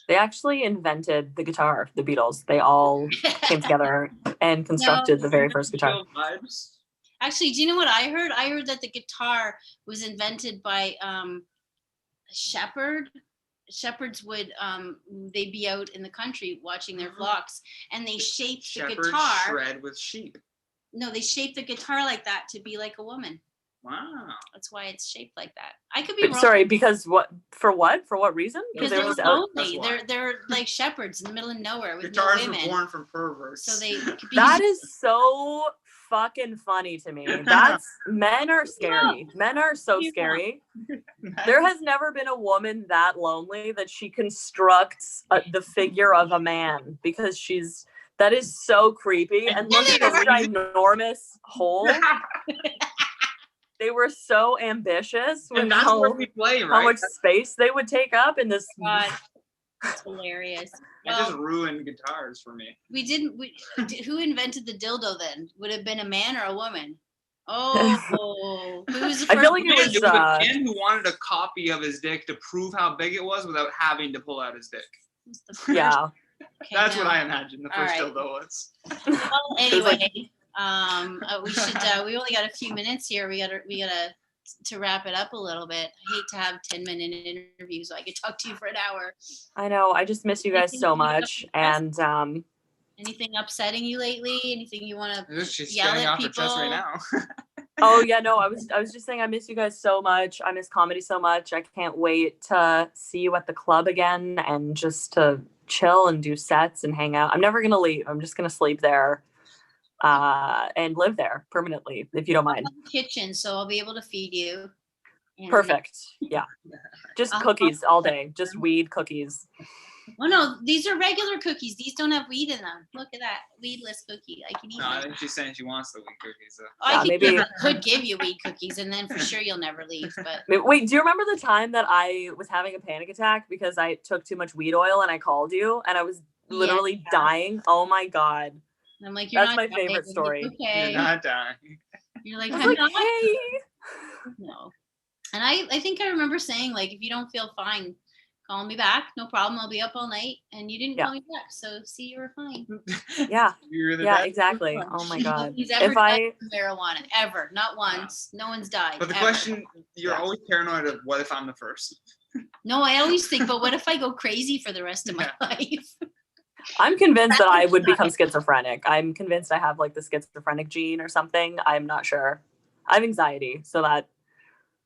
They actually invented the guitar, the Beatles. They all came together and constructed the very first guitar. Chill vibes. Actually, do you know what I heard? I heard that the guitar was invented by a shepherd. Shepherds would they'd be out in the country watching their flocks, and they shaped the Shepherds guitar. shred with sheep. No, they shaped the guitar like that to be like a woman. Wow. That's why it's shaped like that. I could be wrong. Sorry, because what? For what reason? Because they they were were just out. lonely. That's why. They're like shepherds in the middle of nowhere with Guitars no were women. born from perverts. So they could be That is so fucking funny to me. That's men are scary. Men are so scary. There has never been a woman that lonely that she constructs the figure of a man because that is so creepy. And look at this ginormous hole. They were so ambitious with and that's where we play, right? how much space they would take up in this. God, it's hilarious. It just ruined guitars for me. Who invented the dildo then? Would it have been a man or a woman? Oh, who was the first? I feel like it It was was a man who wanted a copy of his dick to prove how big it was without having to pull out his dick. Who's the first? Yeah. Okay, That's no. what I imagine the first All right. dildo was. Well, anyway, we should. We only got a few minutes here. We gotta to wrap it up a little bit. I hate to have 10-minute interviews. So I could talk to you for an hour. I know. I just miss you guys so much. And anything upsetting you lately? Anything you want to She's yell getting at off her chest people? right now. oh yeah, no, I was just saying I miss you guys so much. I miss comedy so much. I can't wait to see you at the club again and just to chill and do sets and hang out. I'm never gonna leave. I'm just gonna sleep there and live there permanently, if you don't mind. Kitchen, so I'll be able to feed you. And Perfect. Yeah. Just cookies all day. Just weed cookies. Well, no, these are regular cookies. These don't have weed in them. Look at that weedless cookie. I can eat No, I them. think she's saying she wants the weed cookies. I maybe- could give you weed cookies, and then for sure you'll never leave. But Wait, do you remember the time that I was having a panic attack because I took too much weed oil and I called you and I was literally dying? Oh my God. I'm like, you're That's not my favorite dying. story. It's okay. You're not dying. You're like, I was I'm like, not. hey. No. And I think I remember saying, like, if you don't feel fine, call me back. No problem. I'll be up all night. And you didn't call me back. So see, you were fine. Yeah. You're the Yeah, best. exactly. Oh my God. Nobody's ever If died from marijuana. Ever. Not once. No one's died. But the ever. question, you're always paranoid of what if I'm the first? No, I always think, but what if I go crazy for the rest of my life? I'm convinced that I would become schizophrenic. I'm convinced I have like the schizophrenic gene or something. I'm not sure. I have anxiety, so that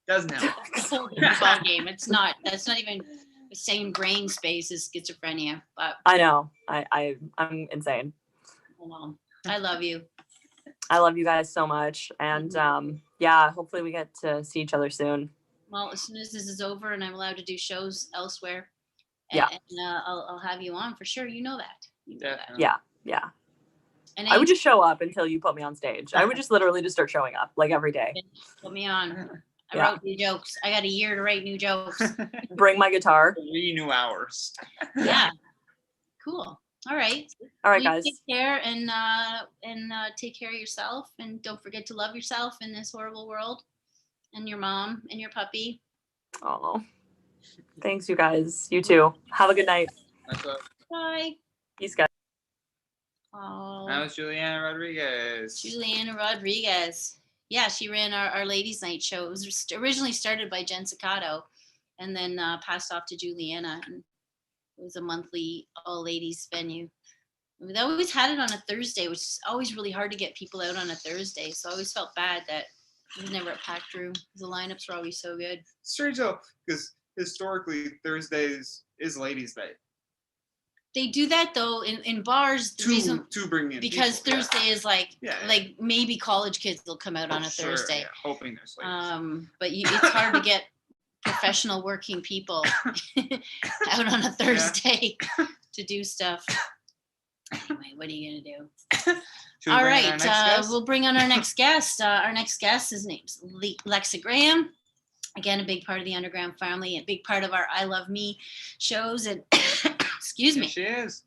Doesn't help. It's a whole different ball game. It's not. That's not even the same brain space as schizophrenia. But I know. I'm insane. well, I love you. I love you guys so much. And yeah, hopefully we get to see each other soon. Well, as soon as this is over and I'm allowed to do shows elsewhere, Yeah. and I'll have you on for sure. You know that. You know that. Definitely. Yeah. And I would just show up until you put me on stage. I would just literally just start showing up like every day. put me on. I Yeah. wrote new jokes. I got a year to write new jokes. Bring my guitar. 3 new hours. Yeah. Cool. All right. All right, Well, guys. you take care and take care of yourself, and don't forget to love yourself in this horrible world, and your mom and your puppy. Oh, thanks, you guys. You too. Have a good night. That's what, Bye. Peace, guys. Oh, that was Juliana Rodriguez. Juliana Rodriguez. Yeah, she ran our ladies' night show. It was originally started by Jen Cicato, and then passed off to Juliana. And it was a monthly all ladies venue. They always had it on a Thursday, which is always really hard to get people out on a Thursday. So I always felt bad that it was never a packed room. The lineups were always so good. Strange though, because historically Thursdays is ladies' night. They do that though in bars. The reason To bring in because people, Thursday is like Yeah. like maybe college kids will come out on a Sure, Thursday. yeah, hoping there's ladies. But it's hard to get professional working people out on a Thursday to do stuff. Anyway, what are you gonna do? Should we All bring in right, our next guest? we'll bring on our next guest. Our next guest, his name's Lexa Graham. Again, a big part of the Underground family, a big part of our I Love Me shows, and Excuse me. She is.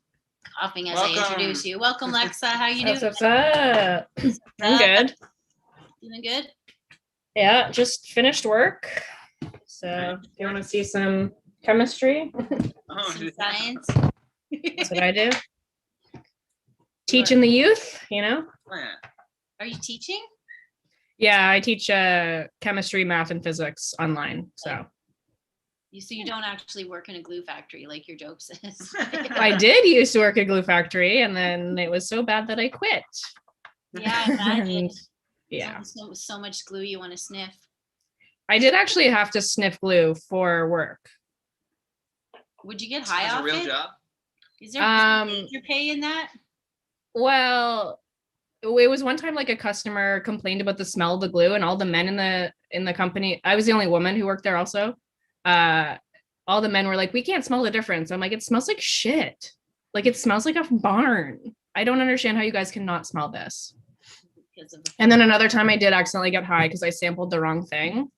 Coughing as Welcome. I introduce you. Welcome, Lexa. How you doing? What's up? I'm good. Doing good? Yeah, just finished work. So if you want to see some chemistry, Oh, Some yeah. science. that's what I do. Teaching the youth, you know? Oh, yeah. Are you teaching? Yeah, I teach chemistry, math, and physics online. So So you don't actually work in a glue factory like your joke says. I did used to work at glue factory, and then it was so bad that I quit. Yeah, I imagine. And, yeah, So much glue you want to sniff. I did actually have to sniff glue for work. Would you get high That's off a real it? job. Is there your pay in that? Well, it was one time like a customer complained about the smell of the glue, and all the men in the company, I was the only woman who worked there also. All the men were like, we can't smell the difference. I'm like, it smells like shit. Like it smells like a barn. I don't understand how you guys cannot smell this. Because of the And then another time I did accidentally get high because I sampled the wrong thing.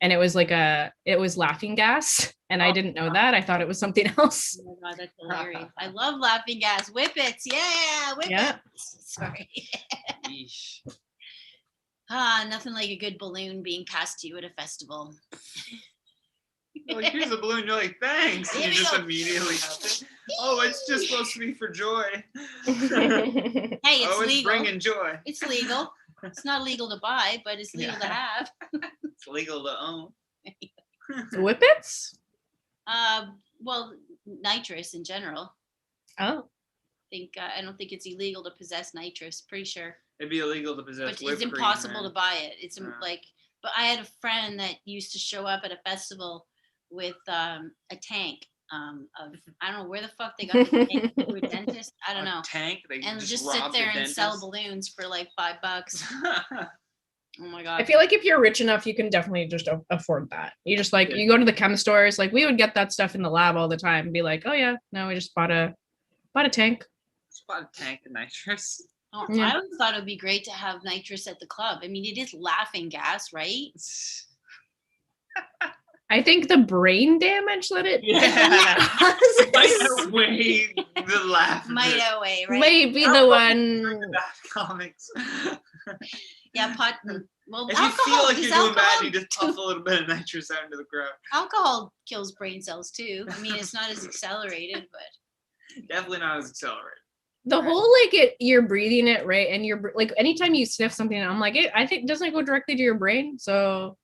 And it was laughing gas. And I didn't know that. I thought it was something else. Oh my God, that's hilarious. I love laughing gas. Whippets. Yeah, whippets. Yeah. Sorry. Yeesh. Nothing like a good balloon being passed to you at a festival. Like, here's a balloon. You're like, thanks. Here You we just go. immediately have it. Oh, it's just supposed to be for joy. Hey, it's it's legal. bringing joy. It's legal. It's not legal to buy, but it's legal to Yeah. have. It's legal to own. Whippets? Well, nitrous in general. Oh. I don't think it's illegal to possess nitrous. Pretty sure, It'd be illegal to possess but whipped it's cream, impossible man. to buy it. It's Yeah. like, but I had a friend that used to show up at a festival with a tank of I don't know where the fuck they got the tank to a dentist. I don't A know. tank. They And just rob sit the there and sell dentist. balloons for like $5. Oh my god. I feel like if you're rich enough, you can definitely just afford that. You just like, you go to the chem stores, like we would get that stuff in the lab all the time and be like, oh yeah, no, we just bought a tank. Just bought a tank of nitrous. Oh, Yeah. I always thought it would be great to have nitrous at the club. I mean, it is laughing gas, right? I think the brain damage that it Might causes outweigh the laugh. Might outweigh, right? might be the one. Comics. Yeah, pot. Well, If you alcohol. feel like does you're doing bad, alcohol you just puff a little bit of nitrous out into the crowd. alcohol kills brain cells too. I mean, it's not as accelerated, but Definitely not as accelerated. The whole like you're breathing it right, and you're like anytime you sniff something, I'm like, I think doesn't it go directly to your brain? So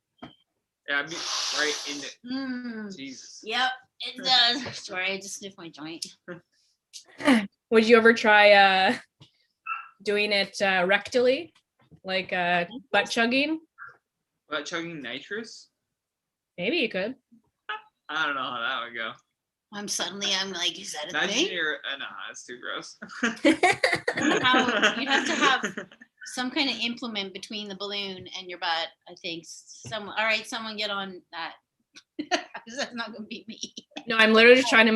Yeah, I'd be right in it. Jesus. Yep, it does. Sorry, I just sniffed my joint. would you ever try doing it rectally, like butt chugging? About chugging nitrous? Maybe you could. I don't know how that would go. I'm like, is that a Imagine thing? you're, nah, that's too gross. You'd have to have some kind of implement between the balloon and your butt. I think all right, someone get on that. That's not gonna be me. No, I'm literally just trying to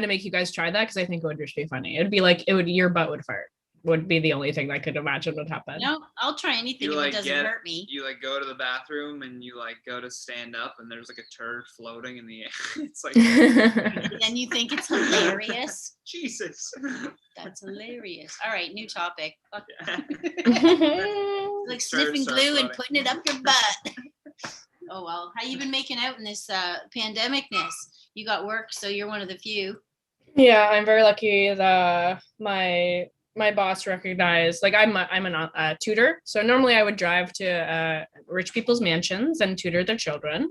make you guys try that because I think it would just be funny. It'd be like your butt would fart. Would be the only thing I could imagine would happen. No, I'll try anything You, if like, it doesn't hurt me. You like go to the bathroom and you like go to stand up and there's like a turd floating in the air. It's like Then you think it's hilarious. Jesus. That's hilarious. All right, new topic. Fuck, Yeah. like Turds sniffing start glue and floating. putting it up your butt. Oh well, how you been making out in this pandemicness? You got work, so you're one of the few. Yeah, I'm very lucky that my boss recognized, like I'm a tutor. So normally I would drive to rich people's mansions and tutor their children.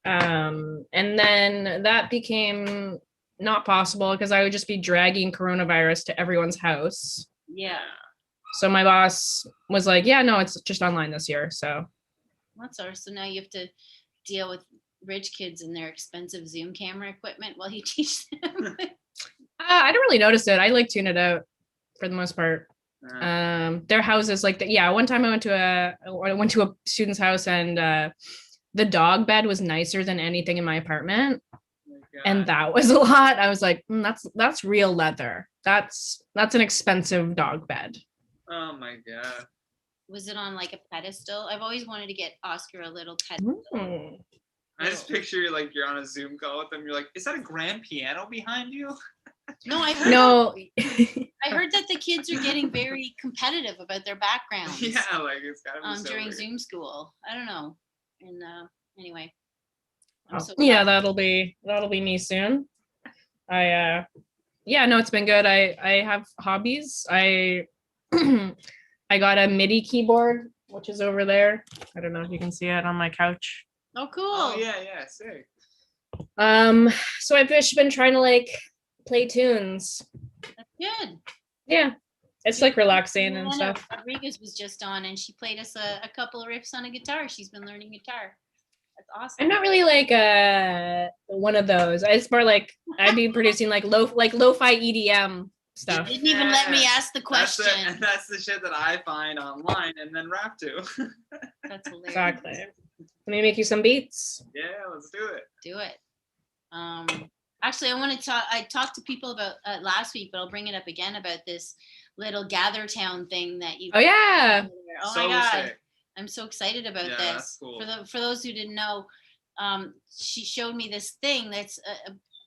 And then that became not possible because I would just be dragging coronavirus to everyone's house. Yeah, So my boss was like, yeah, no, it's just online this year. So that's ours. So now you have to deal with rich kids and their expensive Zoom camera equipment while you teach them. I don't really notice it. I like tune it out for the most part. Their houses like that. Yeah, one time I went to a student's house and the dog bed was nicer than anything in my apartment. And that was a lot. I was like, that's real leather. That's an expensive dog bed. Oh my god. Was it on like a pedestal? I've always wanted to get Oscar a little pedestal. I just picture like you're on a Zoom call with them. You're like, is that a grand piano behind you? No, I heard No. I heard that the kids are getting very competitive about their backgrounds. Yeah, like it's gotta be so during weird. Zoom school. I don't know. And anyway. Yeah, that'll be me soon. No, it's been good. I have hobbies. I got a MIDI keyboard, which is over there. I don't know if you can see it on my couch. Oh, cool. Oh yeah, sick. So I've just been trying to like play tunes. That's good. Yeah. It's like relaxing and Juliana stuff. Rodriguez was just on and she played us a couple of riffs on a guitar. She's been learning guitar. That's awesome. I'm not really like one of those. It's more like I'd be producing like lo-fi EDM stuff. You didn't even let me ask the question. That's the shit that I find online and then rap to. That's hilarious. Exactly. Let me make you some beats. Yeah, let's do it. Do it. Actually, I want to talk. I talked to people about last week, but I'll bring it up again about this little Gather Town thing that you. Oh yeah. Oh So my god, sick. I'm so excited about Yeah, this. that's cool. For those who didn't know, she showed me this thing that's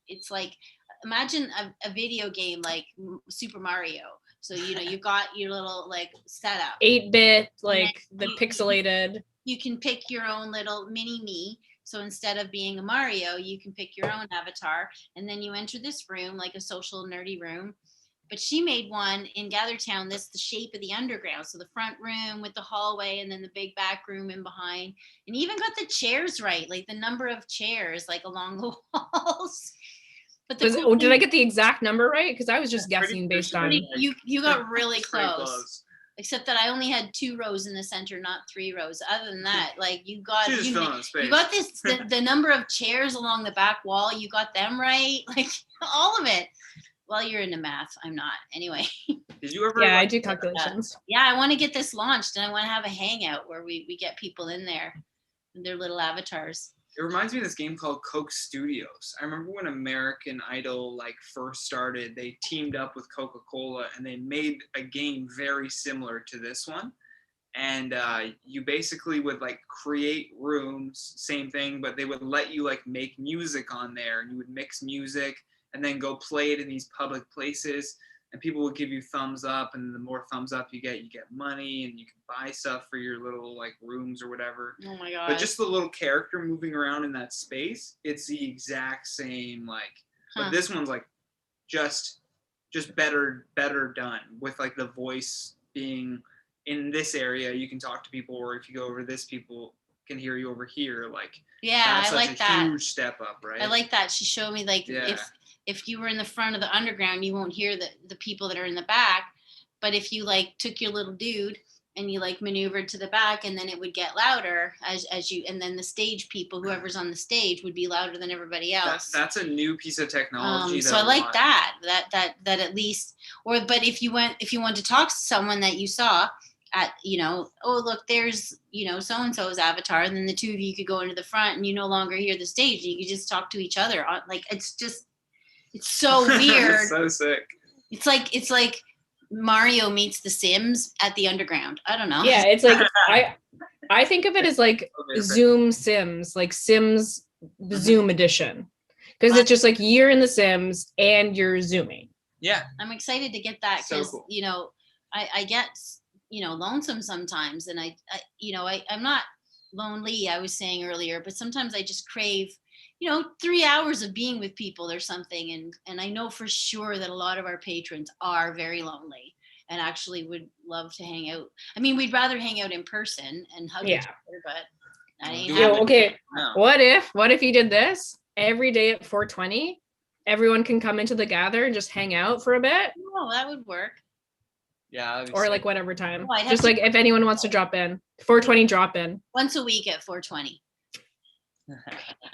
it's like imagine a video game like Super Mario. So you've got your little like setup. 8-bit, like the you- pixelated. You can pick your own little mini me. So instead of being a Mario, you can pick your own avatar, and then you enter this room like a social nerdy room. But she made one in Gathertown that's the shape of the underground. So the front room with the hallway and then the big back room in behind. And even got the chairs right, like the number of chairs like along the walls. But Did I get the exact number right? Because I was just guessing based on. You got really Pretty close. Except that I only had 2 rows in the center, not 3 rows. Other than that, like you got She's filling the space. you got this the number of chairs along the back wall, you got them right, like all of it. Well, you're into math. I'm not. Anyway. Did you ever? Yeah, I do calculations. Yeah, I want to get this launched and I want to have a hangout where we get people in there, their little avatars. It reminds me of this game called Coke Studios. I remember when American Idol like first started, they teamed up with Coca-Cola and they made a game very similar to this one. And you basically would like create rooms, same thing, but they would let you like make music on there, and you would mix music and then go play it in these public places. And people would give you thumbs up, and the more thumbs up you get money, and you can buy stuff for your little like rooms or whatever. Oh my god. But just the little character moving around in that space, it's the exact same like. But this one's like just better done with like the voice being in this area. You can talk to people, or if you go over this, people can hear you over here. Like yeah, I like that. Huge step up, right? I like that. She showed me like Yeah. if you were in the front of the underground, you won't hear the people that are in the back. But if you like took your little dude and you like maneuvered to the back, and then it would get louder as you, and then the stage people, whoever's on the stage, would be louder than everybody else. That's a new piece of technology. So I like that at least, but if you wanted to talk to someone that you saw at, oh look, there's, so-and-so's avatar, and then the two of you could go into the front and you no longer hear the stage, and you could just talk to each other. Like it's so weird. So sick. It's like Mario meets The Sims at the underground. I don't know. Yeah, it's like I think of it as like Zoom Sims, like Sims Zoom edition, because it's just like you're in The Sims and you're zooming. Yeah, I'm excited to get that because so cool. I get lonesome sometimes, and I'm not lonely, I was saying earlier, but sometimes I just crave 3 hours of being with people or something. And I know for sure that a lot of our patrons are very lonely and actually would love to hang out. I mean, we'd rather hang out in person and hug each other, but that ain't happening. Okay. No. What if you did this every day at 4:20? Everyone can come into the gather and just hang out for a bit. Oh, that would work. Yeah. Or like whatever time. Oh, just like if anyone wants to drop in. 4:20 drop in. Once a week at 4:20.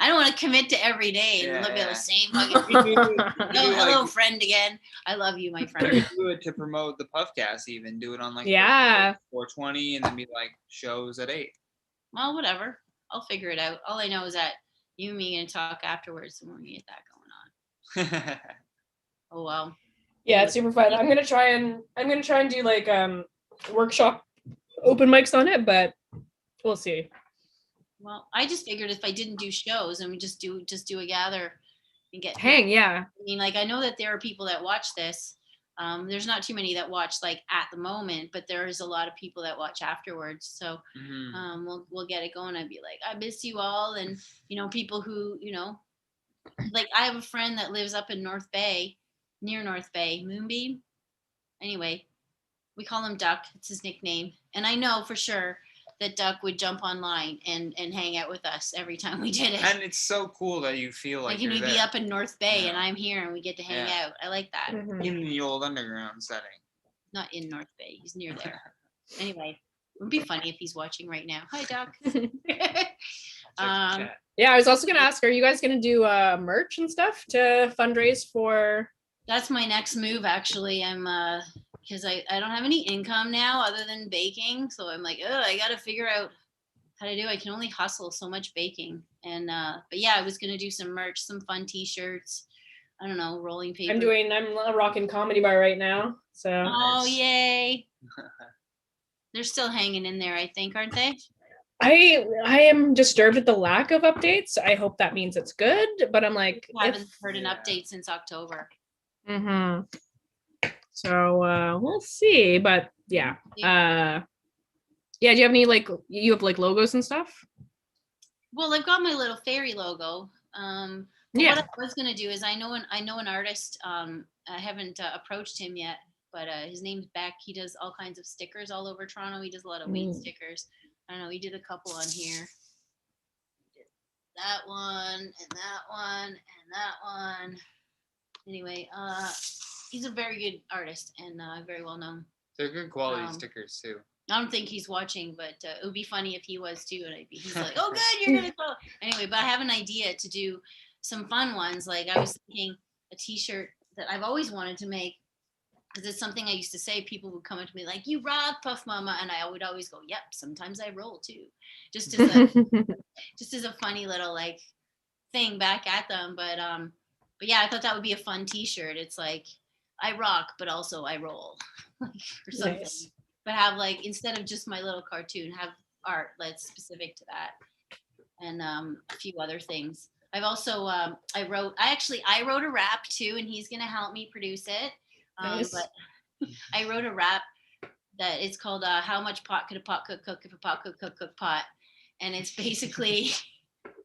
I don't want to commit to every day and live in the same fucking. Hello, friend again. I love you, my friend. Do it to promote the Puffcast. Even do it on like 4:20, and then be like shows at 8. Well, whatever. I'll figure it out. All I know is that you and me are gonna talk afterwards, and we're gonna get that going on. Oh well. Yeah, it's super fun. I'm gonna try and do like workshop open mics on it, but we'll see. Well, I just figured if I didn't do shows and we just do a gather and get Hang, yeah. I mean, like I know that there are people that watch this. There's not too many that watch like at the moment, but there is a lot of people that watch afterwards. So we'll get it going. I'd be like, I miss you all, and people who like I have a friend that lives up in North Bay, near North Bay, Moonbeam. Anyway, we call him Duck. It's his nickname, and I know for sure that Duck would jump online and hang out with us every time we did it. And it's so cool that you feel like you're he'd there. be up in North Bay and I'm here and we get to hang out. I like that. In the old underground setting. Not in North Bay. He's near there. Anyway, it would be funny if he's watching right now. Hi, Doc. Yeah, I was also going to ask, are you guys going to do merch and stuff to fundraise for? That's my next move, actually. I'm because I don't have any income now other than baking. So I'm like, oh, I got to figure out how to do. I can only hustle so much baking. And but yeah, I was going to do some merch, some fun t-shirts. I don't know, rolling paper. I'm rocking Comedy Bar right now. So. Oh, yay. They're still hanging in there, I think, aren't they? I am disturbed at the lack of updates. I hope that means it's good, but I'm like, I haven't heard an update since October. So we'll see, but yeah. Do you have any you have logos and stuff? Well, I've got my little fairy logo. What I was gonna do is I know an artist. I haven't approached him yet, but his name's Beck. He does all kinds of stickers all over Toronto. He does a lot of weed stickers. I don't know. He did a couple on here. That one and that one and that one. Anyway, he's a very good artist and very well known. They're good quality stickers too. I don't think he's watching, but it would be funny if he was too. And he's like, "Oh, good, you're gonna go." Anyway, but I have an idea to do some fun ones. Like I was thinking a T-shirt that I've always wanted to make, because it's something I used to say. People would come up to me like, "You rock, Puff Mama," and I would always go, "Yep, sometimes I roll too," just as a funny little thing back at them. But yeah, I thought that would be a fun T-shirt. It's like I rock, but also I roll, or something. Nice. But have instead of just my little cartoon, have art that's specific to that, and a few other things. I've also I wrote a rap too, and he's gonna help me produce it. Nice. But I wrote a rap that it's called "How much pot could a pot cook if a pot could cook pot," and it's basically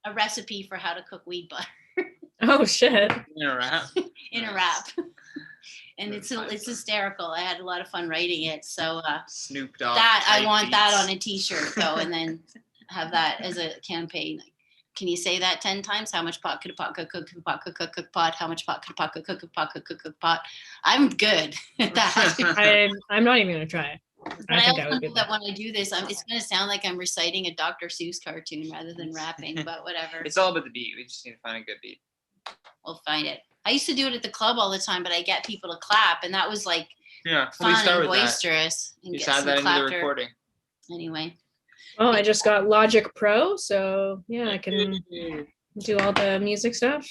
a recipe for how to cook weed butter. Oh shit! In a rap. In a rap. And it's hysterical. I had a lot of fun writing it. So Snoop Dogg. I want that on a T-shirt though, and then have that as a campaign. Can you say that 10 times? How much pot could a pot cook if a pot could cook pot? How much pot could a pot cook if a pot could cook pot? I'm good at that. I'm not even gonna try. I think I would do that when I do this, it's gonna sound like I'm reciting a Dr. Seuss cartoon rather than rapping, but whatever. It's all about the beat. We just need to find a good beat. We'll find it. I used to do it at the club all the time, but I get people to clap, and that was fun and boisterous. You add that into the recording. Anyway. Well, I just got Logic Pro, so yeah, I can do all the music stuff.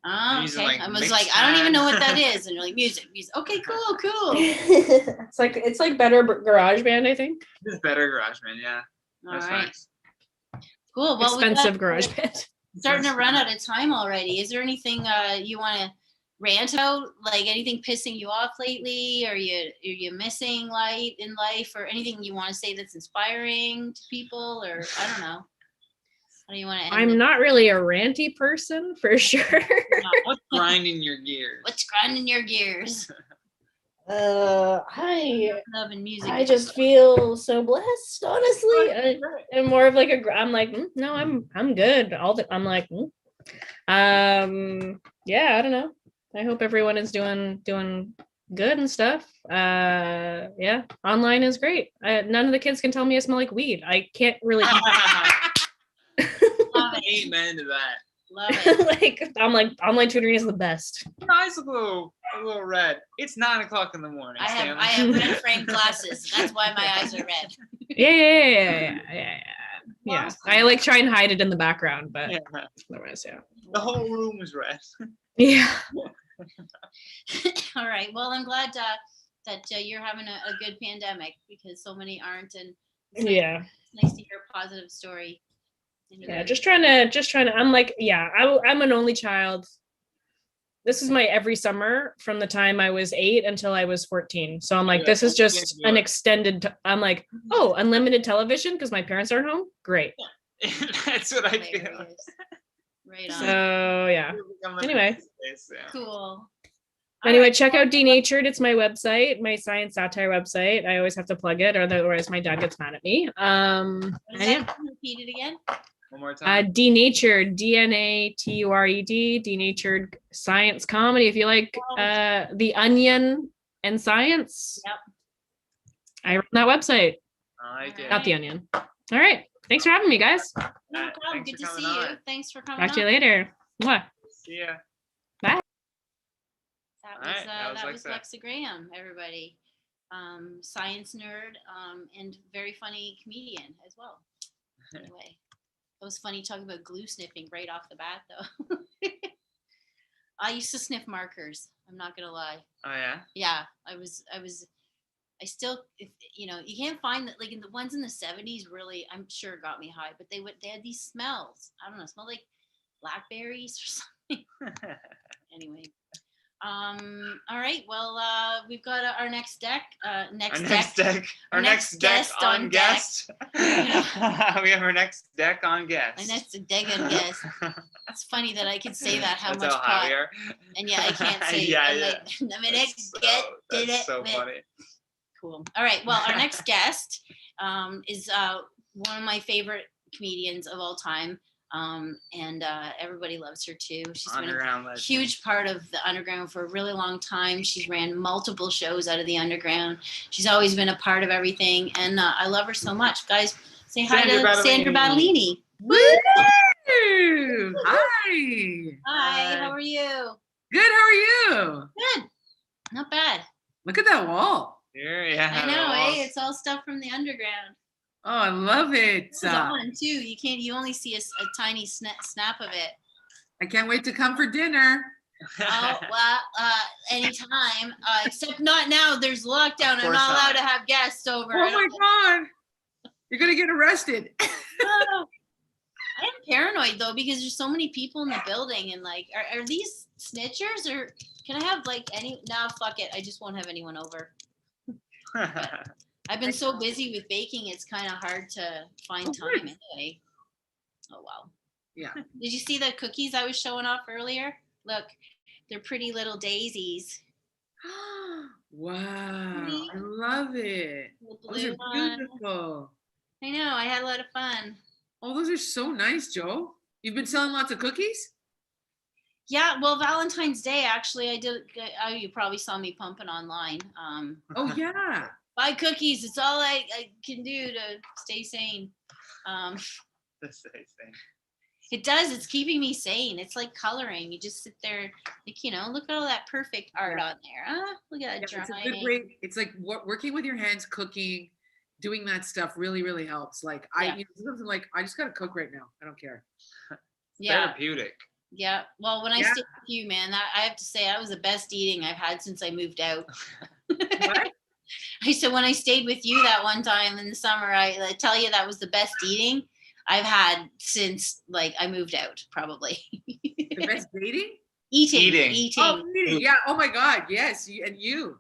Oh, okay. I was like, I don't even know what that is, and you're like, music. Okay, cool. It's like better GarageBand, I think. It's better GarageBand, yeah. That's nice. Cool. Well, expensive GarageBand. Starting to run out of time already. Is there anything you want to rant about? Like anything pissing you off lately? Are you missing light in life, or anything you want to say that's inspiring to people? Or I don't know. How do you want to end I'm not really a ranty person for sure. What's grinding your gears? I just feel so blessed, honestly. I'm more of I'm like, no, I'm good. I'm like, yeah, I don't know. I hope everyone is doing good and stuff. Yeah, online is great. None of the kids can tell me I smell like weed. I can't really. Amen to that. Love it. I'm like online tutoring is the best. Your eyes look a little red. It's 9:00 in the morning. I have red frame glasses. That's why my eyes are red. Yeah. I try and hide it in the background, but otherwise, yeah. The whole room is red. Yeah. All right. Well, I'm glad that you're having a good pandemic, because so many aren't, and it's nice to hear a positive story. Yeah, just trying to. I'm like, yeah, I'm an only child. This is my every summer from the time I was 8 until I was 14. So I'm like, this is just an extended. I'm like, oh, unlimited television because my parents aren't home. Great. That's what I feel. Hilarious. Right on. So yeah. Anyway. Cool. Anyway, check out Denatured. It's my website, my science satire website. I always have to plug it, or otherwise my dad gets mad at me. Repeat it again. One more time. Denatured, DNATURED, Denatured science comedy. If you like The Onion and science, Yep. I run that website. I like it. Not The Onion. All right. Thanks for having me, guys. No problem. Thanks Good for to see coming you. on. Thanks for coming. Talk to you later. Mwah. See ya. That Alright, that was was Lexa Graham, everybody. Science nerd, and very funny comedian as well. Anyway, it was funny talking about glue sniffing right off the bat, though. I used to sniff markers. I'm not gonna lie. Oh yeah. Yeah, I still, if, you can't find that, like in the ones in the 70s really, I'm sure got me high, but they had these smells. I don't know, smell like blackberries or something. Anyway. All right. Well, we've got our next deck. Our next guest on guest. We have our next deck on guest. My next deck on guest. It's funny that I can say that how That's much how high pot, we are. and yeah, I can't say. Yeah, I'm yeah. like, my next guest did That's it. so funny. Cool. All right. Well, our next guest is one of my favorite comedians of all time. And everybody loves her too. She's been a huge part of the underground for a really long time. She's ran multiple shows out of the underground. She's always been a part of everything, and I love her so much. Guys, say hi to Sandra Battaglini. Woo! Hi. Hi, how are you? Good. How are you? Good. Not bad. Look at that wall. Here, yeah. I know, eh? It's all stuff from the underground. Oh, I love it. It's on too. You only see a tiny snap of it. I can't wait to come for dinner. Oh, well, anytime, except not now. There's lockdown. I'm not allowed to have guests over. Oh my God. You're going to get arrested. Oh, I am paranoid though, because there's so many people in the building, and like, are these snitchers, or can I have like any? No, fuck it. I just won't have anyone over. I've been so busy with baking, it's kind of hard to find time anyway. Oh, wow. Yeah. Did you see the cookies I was showing off earlier? Look, they're pretty little daisies. Wow. I love it. Those are beautiful. I know. I had a lot of fun. Oh, those are so nice, Joe. You've been selling lots of cookies? Yeah. Well, Valentine's Day, actually, I did. You probably saw me pumping online. Oh, yeah. Buy cookies. It's all I can do to stay sane. It does. It's keeping me sane. It's like coloring. You just sit there, like, look at all that perfect art on there. Look at that drawing. It's a good way. It's like working with your hands, cooking, doing that stuff really, really helps. Like sometimes I'm like, I just got to cook right now. I don't care. Yeah. Therapeutic. Yeah. Well, when I stayed with you, man, I have to say that was the best eating I've had since I moved out. What? I said when I stayed with you that one time in the summer, I tell you that was the best eating I've had since like I moved out, probably. The best dating? Eating. Oh, eating. Yeah. Oh my God. Yes. You.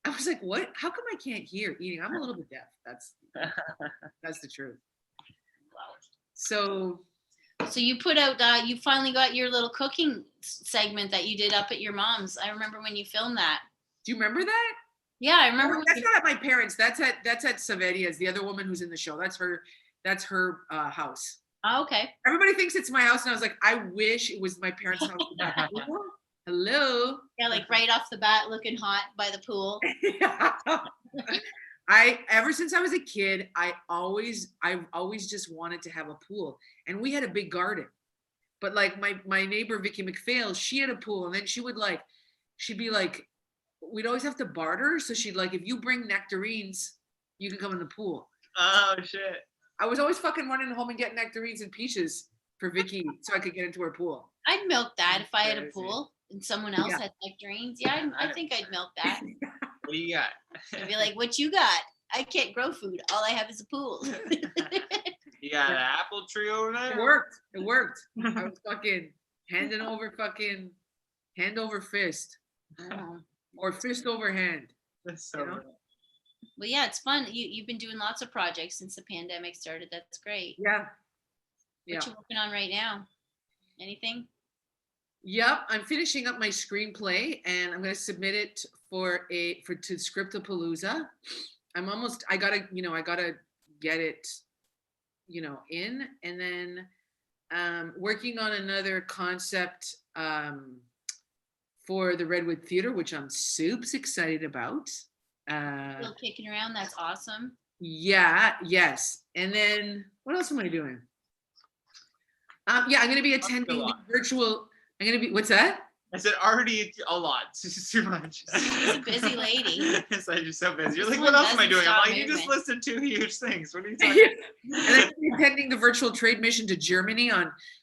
I was like, what? How come I can't hear eating? I'm a little bit deaf. That's the truth. So you put out, you finally got your little cooking segment that you did up at your mom's. I remember when you filmed that. Do you remember that? Yeah, I remember. That's not at my parents. That's at Savedia's, the other woman who's in the show. That's her house. Oh, okay. Everybody thinks it's my house, and I was like, I wish it was my parents' house. Hello. Yeah, like right off the bat, looking hot by the pool. Ever since I was a kid, I've always just wanted to have a pool, and we had a big garden. But like my neighbor Vicky McPhail, she had a pool, and then she'd be like, we'd always have to barter. So she'd like, if you bring nectarines, you can come in the pool. Oh shit. I was always fucking running home and getting nectarines and peaches for Vicky so I could get into her pool. I'd milk that if I had a pool and someone else had nectarines. Yeah, I think I'd milk that. What do you got? I'd be like, what you got? I can't grow food. All I have is a pool. You got an apple tree over there? It worked. I was fucking hand over fist. Oh. Or fist over hand. That's so You know? good. Well, yeah, it's fun. You've been doing lots of projects since the pandemic started. That's great. Yeah. Yeah. What you working on right now? Anything? Yep, I'm finishing up my screenplay and I'm going to submit it to Scriptapalooza. I gotta get it, in, and then working on another concept for the Redwood Theater, which I'm super excited about. Still kicking around. That's awesome. Yeah, yes. And then what else am I doing? I'm going to be attending the virtual. What's that? I said already a lot. It's too much. She's a busy lady. It's like you're so busy. You're This like, one what else am I doesn't doing? I'm stop like, you just movement. listed 2 huge things. What are you talking about? And I'm attending the virtual trade mission to Germany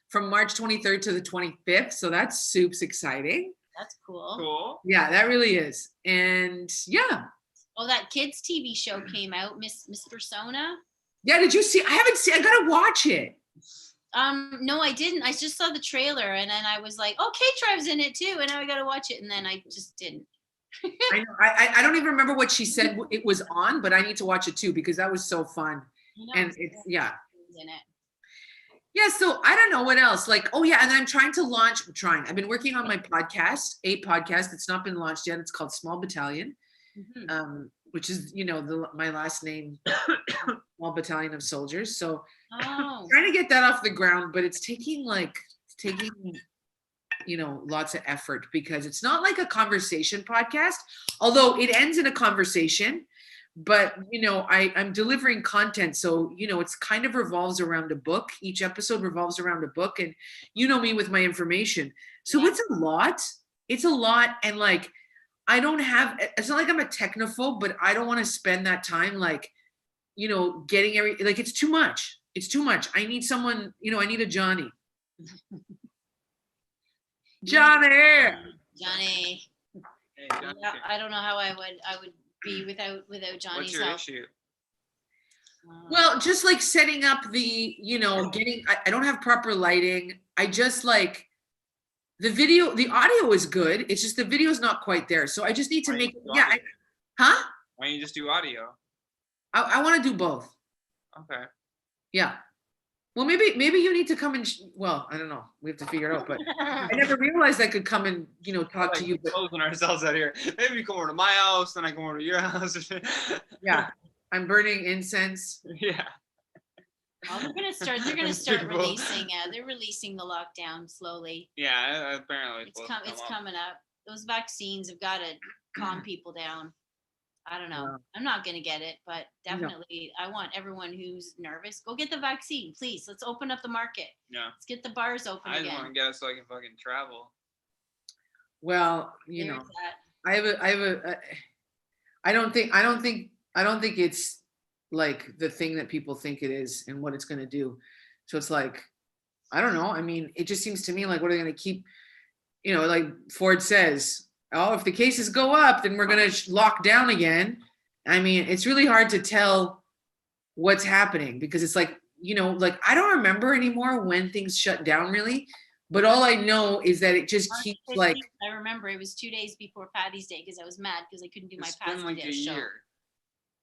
from March 23rd to the 25th. So that's super exciting. That's cool. Cool. Yeah, that really is. And yeah. Oh, that kids TV show came out, Miss Persona. Yeah, did you see? I haven't seen. I gotta watch it. No, I didn't. I just saw the trailer and then I was like, oh, K-Tribe's in it too, and now I gotta watch it, and then I just didn't. I know. I don't even remember what she said it was on, but I need to watch it too because that was so fun. And it's in it. Yeah, so I don't know what else. Like, oh yeah, and then I've been working on my podcast, a podcast that's not been launched yet. It's called Small Battalion, which is, my last name, Small Battalion of Soldiers. So Oh. trying to get that off the ground, but it's taking lots of effort because it's not like a conversation podcast, although it ends in a conversation. But I'm delivering content, so it's kind of revolves around a book. Each episode revolves around a book, and me with my information. So it's a lot. It's a lot, and like I don't have. It's not like I'm a technophobe, but I don't want to spend that time getting it's too much. It's too much. I need someone. I need a Johnny. Johnny. Johnny. Hey, Johnny. Yeah, I don't know how I would be without Johnny's What's your help. issue? Well, just like setting up the, I don't have proper lighting. I just like the audio is good. It's just the video is not quite there. So I just need to make it. Yeah. Huh? Why don't you just do audio? I want to do both. Okay. Yeah. Well, maybe you need to come and, I don't know. We have to figure it out, but I never realized I could come and, talk to you. But Closing ourselves out here. Maybe you come over to my house, then I come over to your house. yeah, I'm burning incense. Yeah. Well, they're gonna start People. releasing. They're releasing the lockdown slowly. Yeah, apparently. It's coming up. Those vaccines have got to calm people down. I don't know. Yeah. I'm not going to get it, but definitely I want everyone who's nervous, go get the vaccine, please. Let's open up the market. Yeah. Let's get the bars open I just want again. to get it so I can fucking travel. Well, There's that. I don't think it's like the thing that people think it is and what it's going to do. So it's like, I don't know. I mean, it just seems to me like, what are they going to keep, like Ford says, oh, if the cases go up, then we're going to lock down again. I mean, it's really hard to tell what's happening because it's like, I don't remember anymore when things shut down really, but all I know is that it just March keeps 15th, like. I remember it was 2 days before Patty's Day because I was mad because I couldn't do my It's been like a Patty's Day show. year.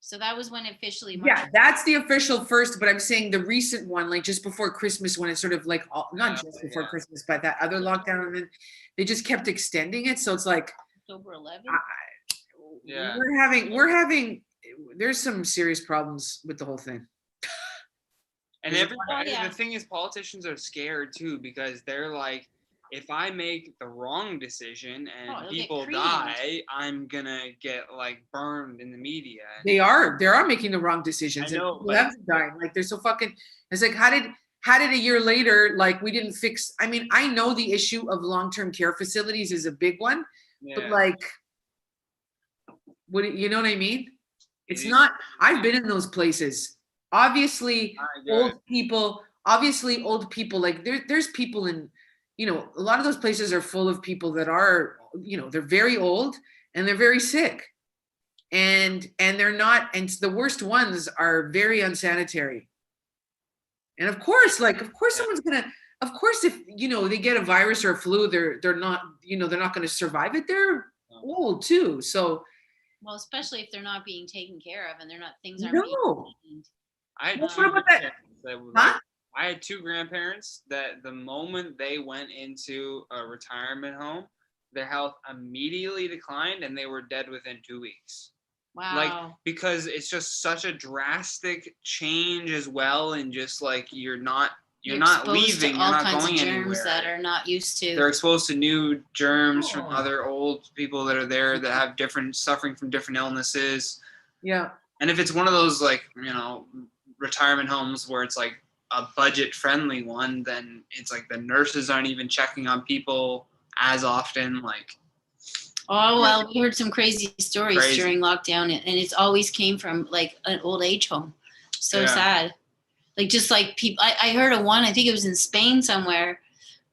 So that was when it officially. Yeah, that's the official first, but I'm saying the recent one, like just before Christmas, when it's sort of like not just before Christmas, but that other lockdown, and then they just kept extending it. So it's like October 11th. Yeah. we're having. There's some serious problems with the whole thing. And Is it- everybody, yeah. the thing is, politicians are scared too because they're like, if I make the wrong decision and they'll get people creamed. die, I'm gonna get like burned in the media. They are making the wrong decisions. I know, and people but- have died. Like they're so fucking. It's like how did a year later like we didn't fix? I mean, I know the issue of long-term care facilities is a big one, but Yeah. like, you know what I mean? It's It is. not. I've been in those plays. Obviously, I get old it. people. Like there's people in. A lot of those places are full of people that are, they're very old and they're very sick. And they're not, and the worst ones are very unsanitary. And of course someone's gonna, of course, if they get a virus or a flu, they're not gonna survive it. They're old too. So Well, especially if they're not being taken care of and things aren't no. being I had Well, two what about that? grandparents that were Huh? like, I had two grandparents that the moment they went into a retirement home, their health immediately declined and they were dead within 2 weeks. Wow. Like, because it's just such a drastic change as well, and just like you're not exposed leaving, to you're all not kinds going of germs anywhere. that are not used to. They're exposed to new germs from Oh. other old people that are there that have suffering from different illnesses. Yeah. And if it's one of those like, retirement homes where it's like a budget friendly one, then it's like the nurses aren't even checking on people as often. Like, Oh, well, we heard some crazy stories Crazy. during lockdown, and it's always came from like an old age home. So Yeah. sad. Like, just like people, I heard of one, I think it was in Spain somewhere,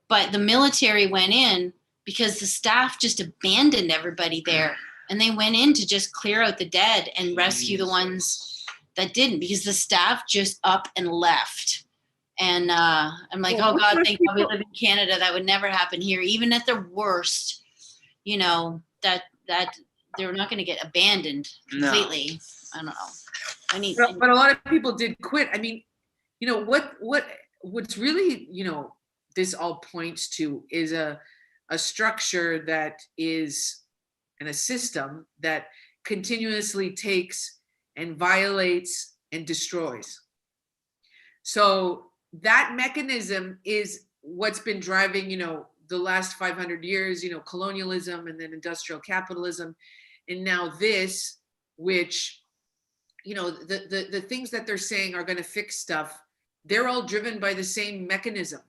but the military went in because the staff just abandoned everybody there. And they went in to just clear out the dead and rescue the ones that didn't, because the staff just up and left. And I'm like, Well, oh God, most thank God we live in Canada. That would never happen here. Even at the worst, that they're not going to get abandoned completely. I don't know. But a lot of people did quit. I mean, what's really, this all points to is a structure that is, and a system that continuously takes and violates and destroys. So that mechanism is what's been driving, the last 500 years, colonialism, and then industrial capitalism. And now this, which, the things that they're saying are going to fix stuff, they're all driven by the same mechanism,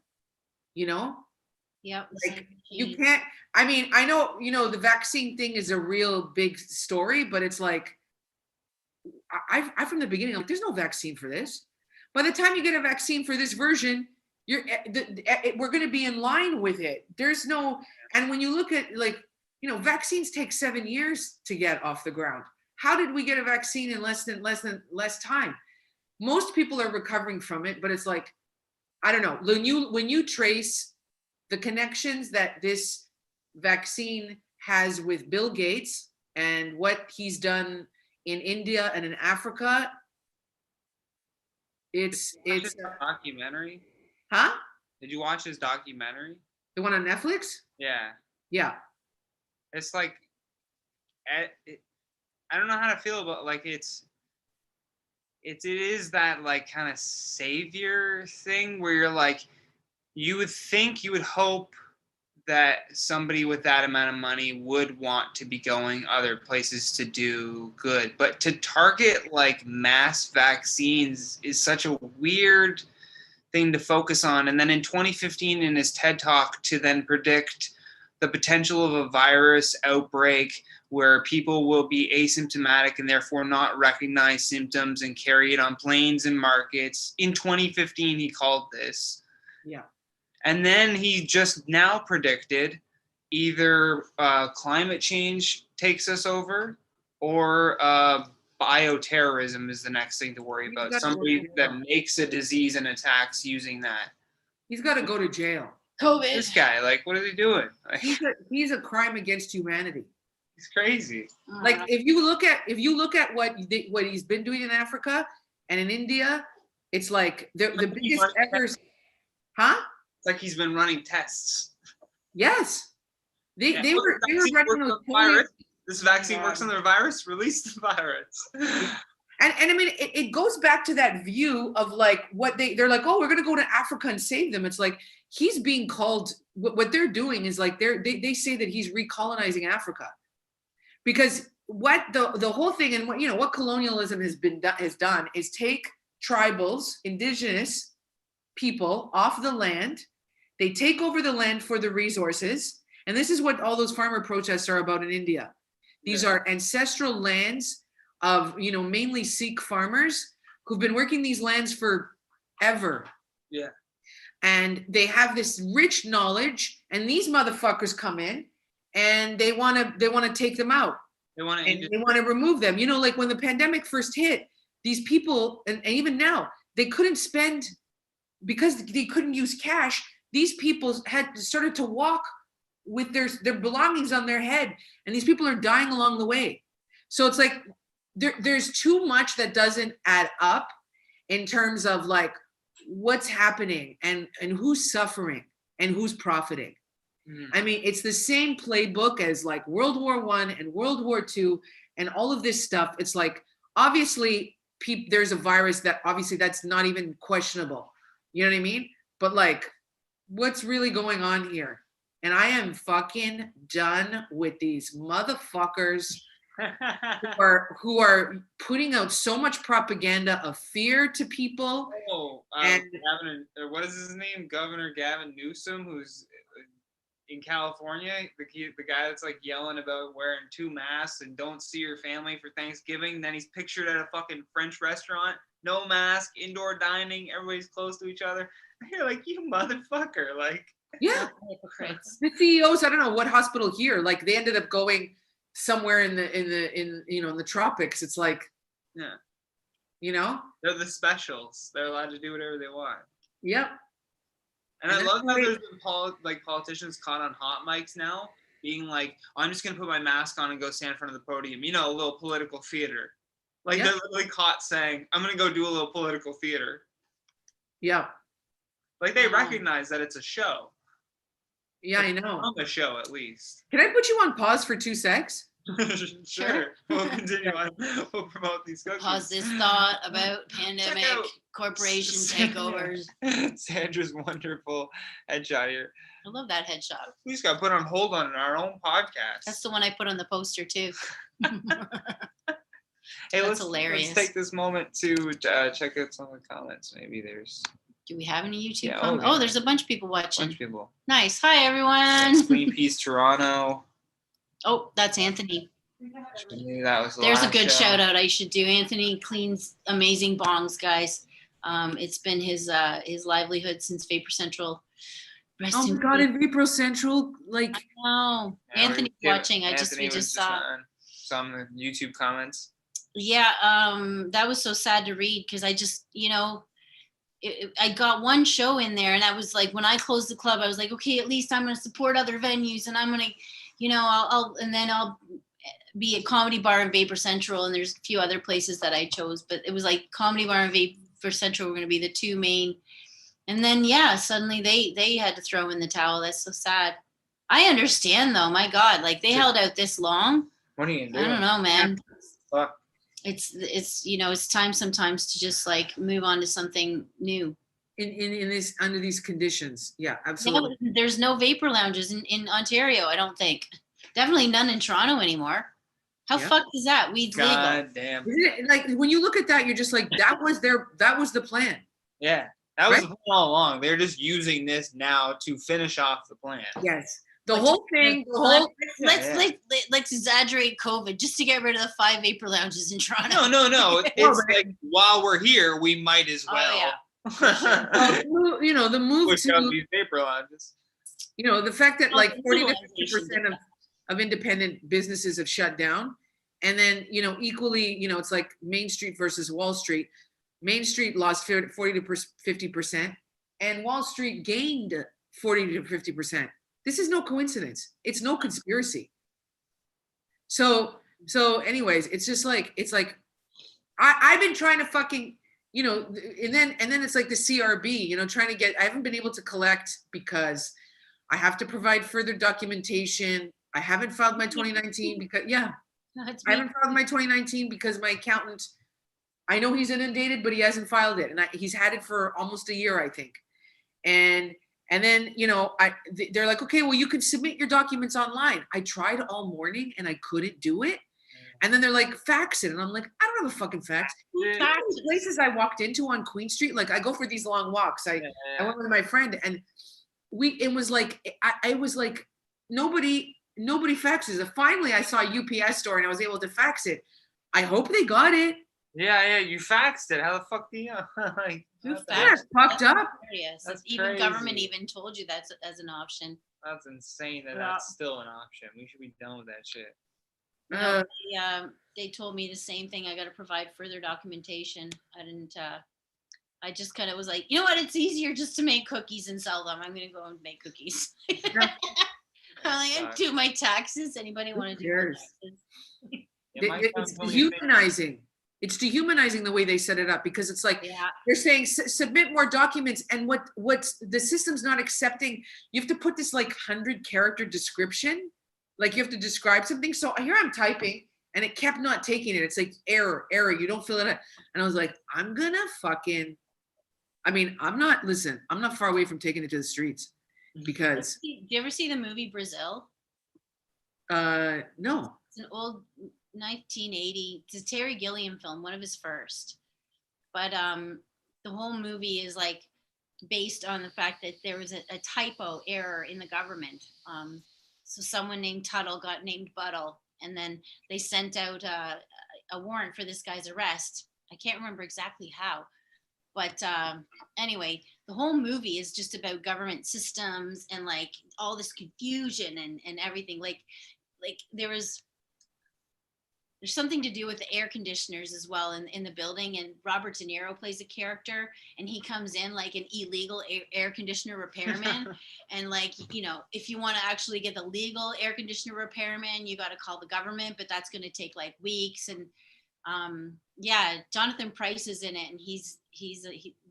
Yep. Like, you can't, I mean, I know, the vaccine thing is a real big story, but it's like, I from the beginning, like, there's no vaccine for this. By the time you get a vaccine for this version, we're going to be in line with it. There's no, and when you look at, like, vaccines take 7 years to get off the ground. How did we get a vaccine in less time? Most people are recovering from it, but it's like, I don't know. When you trace the connections that this vaccine has with Bill Gates and what he's done in India and in Africa, it's documentary. Huh? Did you watch his documentary? The one on Netflix? Yeah. Yeah. It's like, I don't know how to feel about, like, it is that like kind of savior thing where you're like, you would hope that somebody with that amount of money would want to be going other places to do good. But to target like mass vaccines is such a weird thing to focus on. And then in 2015 in his TED Talk to then predict the potential of a virus outbreak where people will be asymptomatic and therefore not recognize symptoms and carry it on planes and markets. In 2015, he called this. Yeah. And then he just now predicted either climate change takes us over or bioterrorism is the next thing to worry about. Somebody that makes a disease and attacks using that. He's got to go to jail. COVID. This guy, like, what is he doing? Like, He's a crime against humanity. he's crazy. Like, if you look at what he's been doing in Africa and in India, it's like the biggest ever. Huh? It's like he's been running tests. Yes. They were running those virus. This vaccine works on the virus. Release the virus. And I mean, it goes back to that view of like what they're like, oh, we're gonna go to Africa and save them. It's like he's being called. What they're doing is like they say that he's recolonizing Africa, because what the whole thing and what colonialism has done is take tribals, indigenous people off the land. They take over the land for the resources, and this is what all those farmer protests are about in India. These are ancestral lands of mainly Sikh farmers who've been working these lands forever. Yeah. And they have this rich knowledge, and these motherfuckers come in and they want to take them out. They want to remove them. Like when the pandemic first hit, these people, and even now, they couldn't spend because they couldn't use cash, these people had started to walk with their belongings on their head, and these people are dying along the way. So it's like there's too much that doesn't add up in terms of like what's happening and who's suffering and who's profiting. I mean, it's the same playbook as like World War I and World War II and all of this stuff. It's like, obviously, there's a virus that obviously that's not even questionable. You know what I mean? But like, what's really going on here? And I am fucking done with these motherfuckers who are putting out so much propaganda of fear to people. Gavin, what is his name? Governor Gavin Newsom, who's in California, the guy that's like yelling about wearing 2 masks and don't see your family for Thanksgiving. Then he's pictured at a fucking French restaurant, no mask, indoor dining, everybody's close to each other. You're like, you motherfucker, like. Yeah, Hypocrites. the CEOs. I don't know what hospital here. Like they ended up going somewhere in the tropics. It's like, yeah, they're the specials. They're allowed to do whatever they want. Yep. And I love how there's been politicians caught on hot mics now being like, I'm just going to put my mask on and go stand in front of the podium. A little political theater. Like they're literally caught saying, I'm going to go do a little political theater. Yeah. Like they recognize that it's a show. Yeah, I know. On the show, at least. Can I put you on pause for 2 secs? Sure. We'll continue on. We'll promote these cookies. Pause this thought about pandemic, corporation takeovers. Sandra's wonderful headshot here. I love that headshot. We just got put on hold on our own podcast. That's the one I put on the poster too. Hey, That's hilarious. Let's take this moment to check out some of the comments. Maybe there's. Do we have any YouTube Yeah, comments? Oh, there's a bunch of people A watching. bunch of people. Nice. Hi, everyone. Clean Peace Toronto. Oh, that's Anthony. Maybe that was the There's a last good show. shout out I should do. Anthony cleans amazing bongs, guys. It's been his livelihood since Vapor Central. Rest Oh in my God, peace. in Vapor Central, like, No, Yeah, Anthony's watching. We Anthony was just saw. on some of the YouTube comments. Yeah, that was so sad to read because I just, I got one show in there, and that was like when I closed the club, I was like, okay, at least I'm going to support other venues, and I'm going to, I'll be at Comedy Bar and Vapor Central, and there's a few other places that I chose, but it was like Comedy Bar and Vapor Central were going to be the 2 main, and then suddenly they had to throw in the towel. That's so sad. I understand though. My God, like they held out this long. What are you gonna do? I don't know, man. Fuck. It's time sometimes to just like move on to something new. in this, under these conditions. Yeah, absolutely. No, there's no vapor lounges in Ontario, I don't think. Definitely none in Toronto anymore. How Yeah. fucked is that? Weed's legal. God damn. Isn't it, like when you look at that, you're just like, that was the plan. Yeah. That was Right? the plan all along. They're just using this now to finish off the plan. Yes. The But whole thing, the whole Let's exaggerate COVID just to get rid of the 5 vapor lounges in Toronto. No. It's like while we're here, we might as Oh, well. the move Push out to, these vapor lounges. the fact that Well, like 40 to legalization 50% of independent businesses have shut down. And then, equally, it's like Main Street versus Wall Street. Main Street lost 40 to 50%, and Wall Street gained 40 to 50%. This is no coincidence. It's no conspiracy. So anyways, it's just like, I've been trying to fucking, and then it's like the CRB, trying to get, I haven't been able to collect because I have to provide further documentation. I haven't filed my 2019 because, That's I me. haven't filed my 2019 because my accountant, I know he's inundated, but he hasn't filed it. And he's had it for almost a year, I think. And then, they're like, okay, well, you can submit your documents online. I tried all morning and I couldn't do it. And then they're like, fax it. And I'm like, I don't have a fucking fax. The places I walked into on Queen Street, like I go for these long walks. I went with my friend, and it was like, I was like, nobody faxes it. Finally, I saw a UPS store and I was able to fax it. I hope they got it. Yeah, you faxed it. How the fuck do you know? Like, Who that's- Yeah, it's fucked up. Yes, That's even government crazy. even told you that's as an option. That's insane that Yeah. that's still an option. We should be done with that shit. Uh, They told me the same thing. I got to provide further documentation. I I just kind of was like, you know what? It's easier just to make cookies and sell them. I'm going to go and make cookies. I'm like, do my taxes. Anybody want to do my taxes? It's dehumanizing. It's dehumanizing the way they set it up, because it's like they're saying submit more documents, and what's the system's not accepting. You have to put this like 100-character description, like you have to describe something. So here I'm typing, and it kept not taking it. It's like error, you don't fill it out. And I was like, I'm not far away from taking it to the streets, because. Do you ever see the movie Brazil? No. It's an old 1980. It's a Terry Gilliam film, one of his first. But the whole movie is like based on the fact that there was a typo error in the government. So someone named Tuttle got named Buttle, and then they sent out a warrant for this guy's arrest. I can't remember exactly how. But anyway, the whole movie is just about government systems and like all this confusion and everything. Like there's something to do with the air conditioners as well in the building. And Robert De Niro plays a character, and he comes in like an illegal air conditioner repairman. And like, you know, if you want to actually get the legal air conditioner repairman, you got to call the government, but that's going to take like weeks. And Jonathan Pryce is in it, and he's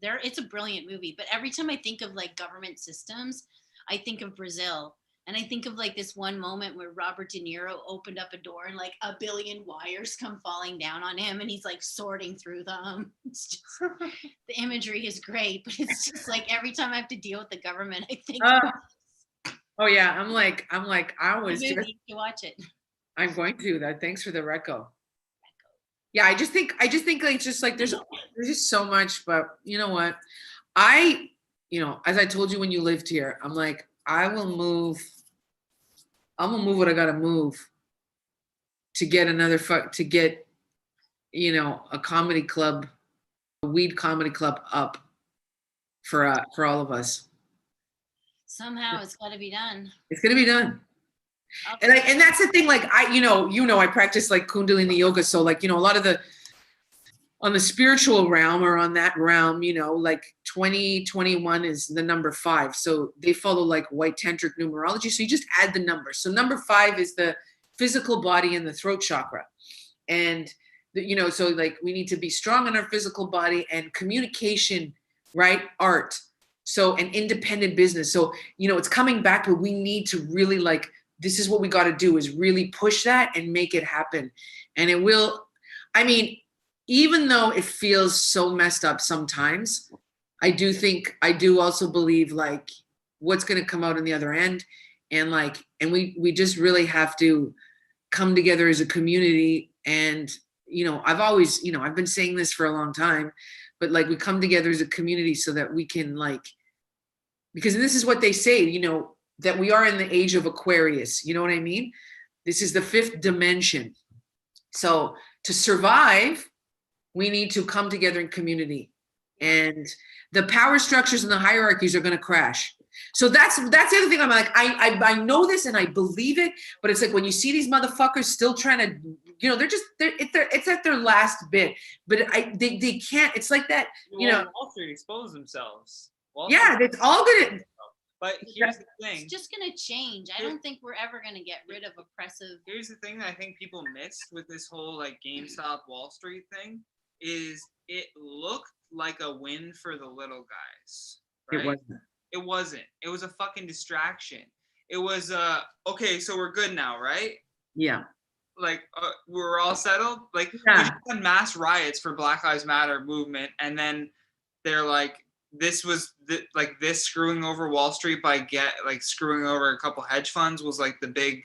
there. It's a brilliant movie. But every time I think of like government systems, I think of Brazil. And I think of like this one moment where Robert De Niro opened up a door and like a billion wires come falling down on him, and he's like sorting through them. It's just, the imagery is great, but it's just like every time I have to deal with the government, I think. Oh yeah, I'm like I was. You watch it. I'm going to do that. Thanks for the reco. Yeah, I just think like it's just like there's just so much, but you know what? As I told you when you lived here, I'm like, I'm gonna move what I gotta move to get a comedy club, a weed comedy club up for all of us. Somehow it's got to be done. It's gonna be done. And that's the thing, like I practice like Kundalini yoga. So like, a lot of on the spiritual realm or on that realm, like 2021 is the number 5. So they follow like white tantric numerology. So you just add the numbers. So number 5 is the physical body and the throat chakra. And, so like we need to be strong in our physical body and communication, right? Art. So an independent business. So, it's coming back, but we need to really like, this is what we got to do, is really push that and make it happen. And it will, even though it feels so messed up sometimes, I do also believe like what's going to come out on the other end. And like, and we just really have to come together as a community. And, I've always, I've been saying this for a long time, but like we come together as a community so that we can like, because this is what they say, that we are in the age of Aquarius. You know what I mean? This is the 5th dimension. So to survive, we need to come together in community, and the power structures and the hierarchies are going to crash. So that's the other thing. I'm like, I know this and I believe it, but it's like when you see these motherfuckers still trying to, it's at their last bit, but they can't. It's like that, Wall Street exposed themselves. It's all gonna. But here's the thing. It's just going to change. I don't think we're ever going to get rid of oppressive. Here's the thing that I think people missed with this whole like GameStop Wall Street thing is it looked like a win for the little guys. Right? It wasn't. It was a fucking distraction. It was, okay, so we're good now, right? Yeah. Like, we're all settled? Like, we just had mass riots for Black Lives Matter movement, and then they're like, this was this screwing over Wall Street by screwing over a couple hedge funds was like the big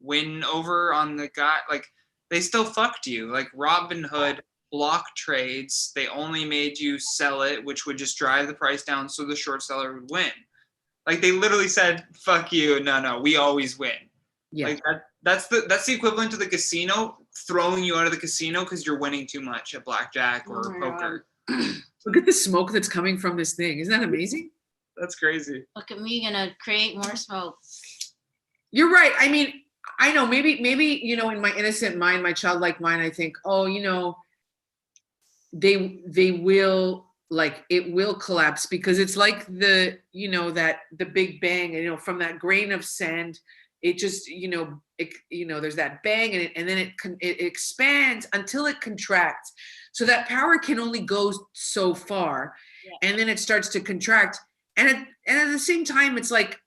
win over on the guy. Like they still fucked you. Like Robinhood block trades. They only made you sell it, which would just drive the price down so the short seller would win. Like they literally said, fuck you. No, we always win. Yeah. Like that's the equivalent to the casino throwing you out of the casino because you're winning too much at blackjack or poker. Look at the smoke that's coming from this thing. Isn't that amazing? That's crazy. Look at me gonna create more smoke. You're right. I know maybe, in my innocent mind, my childlike mind, I think, they will like it will collapse, because it's like the, you know, that the Big Bang, you know, from that grain of sand, it just, you know, there's that bang, and then it expands until it contracts. So that power can only go so far, and then it starts to contract. And at the same time, it's like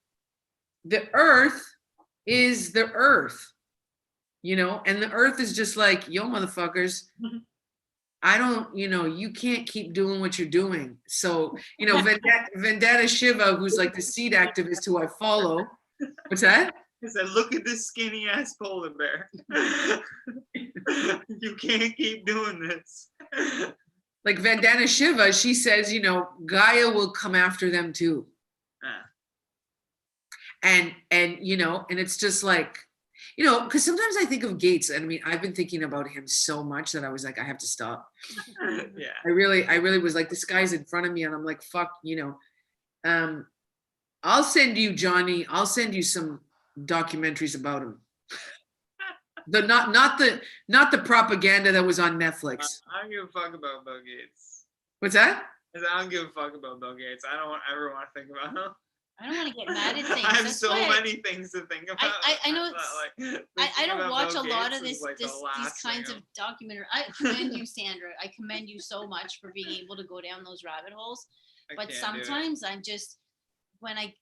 the earth is the earth, you know, and the earth is just like, yo, motherfuckers, I don't, you know, you can't keep doing what you're doing. So, you know, Vendetta Shiva, who's like the seed activist who I follow. What's that? I said, look at this skinny ass polar bear. You can't keep doing this. Like Vandana Shiva, she says, you know, Gaia will come after them too. And you know, and it's just like, you know, because sometimes I think of Gates, and I mean, I've been thinking about him so much that I was like, I have to stop. Yeah. I really was like, this guy's in front of me, and I'm like, fuck, you know. I'll send you, Johnny. I'll send you some documentaries about him. Not the propaganda that was on Netflix. I don't give a fuck about Bill Gates. What's that? I don't give a fuck about Bill Gates. I don't ever want to think about him. I don't want to get mad at things. I have That's so why many things to think about. I know I don't watch a lot of these these kinds of documentary. I commend you, Sandra. I commend you so much for being able to go down those rabbit holes. But sometimes I'm just, when I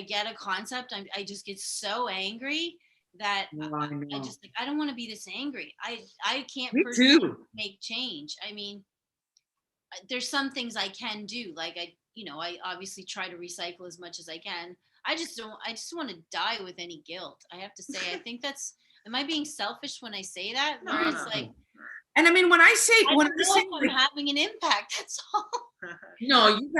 get a concept, I just get so angry that I just like, I don't want to be this angry. I can't personally make change. I mean, there's some things I can do. Like I obviously try to recycle as much as I can. I just want to die with any guilt. I have to say, I think am I being selfish when I say that? Where it's like, and I mean, when I say, I'm having an impact, that's all. No, you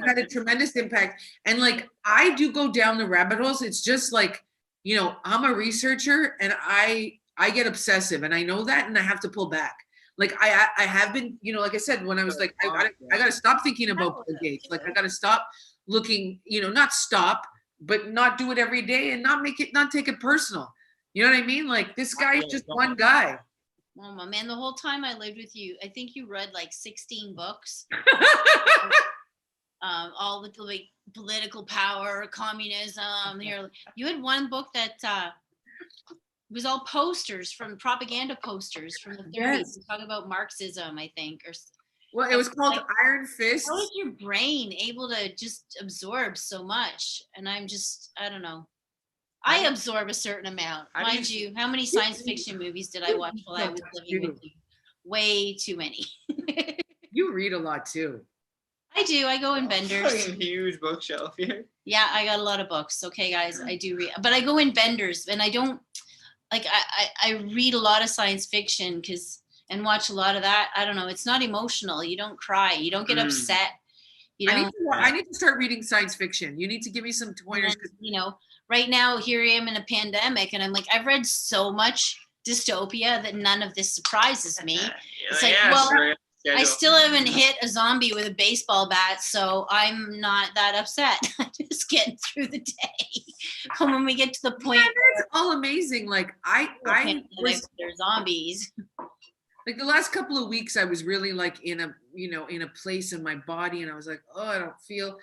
had a tremendous impact. And like, I do go down the rabbit holes. It's just like, you know, I'm a researcher, and I get obsessive, and I know that, and I have to pull back. Like I have been, you know, like I said, when I was like, I gotta stop thinking about Bill Gates. Like I gotta stop looking, you know, not stop, but not do it every day, and not take it personal. You know what I mean? Like, this guy's just one guy. Oh my man, the whole time I lived with you, I think you read like 16 books. All the like political power, communism. You had one book that was all posters, from propaganda posters from the 30s. Yes. Talking about Marxism, I think, or well, it was called Iron Fist. How is your brain able to just absorb so much? And I don't know. I absorb a certain amount. Mind you, how many science fiction movies did I watch while I was living with you? Way too many. You read a lot too. I do. I go in vendors. Huge bookshelf here. Yeah, I got a lot of books. Okay, guys, I do read, but I go in vendors, and I don't like. I read a lot of science fiction and watch a lot of that. I don't know. It's not emotional. You don't cry. You don't get upset. You know. I need to start reading science fiction. You need to give me some pointers. You know, right now here I am in a pandemic, and I'm like, I've read so much dystopia that none of this surprises me. It's like, well. I still haven't hit a zombie with a baseball bat, so I'm not that upset. I'm just getting through the day. And when we get to the point, that's all amazing. Like they're zombies. Like the last couple of weeks, I was really like in a place in my body, and I was like, oh, I don't feel.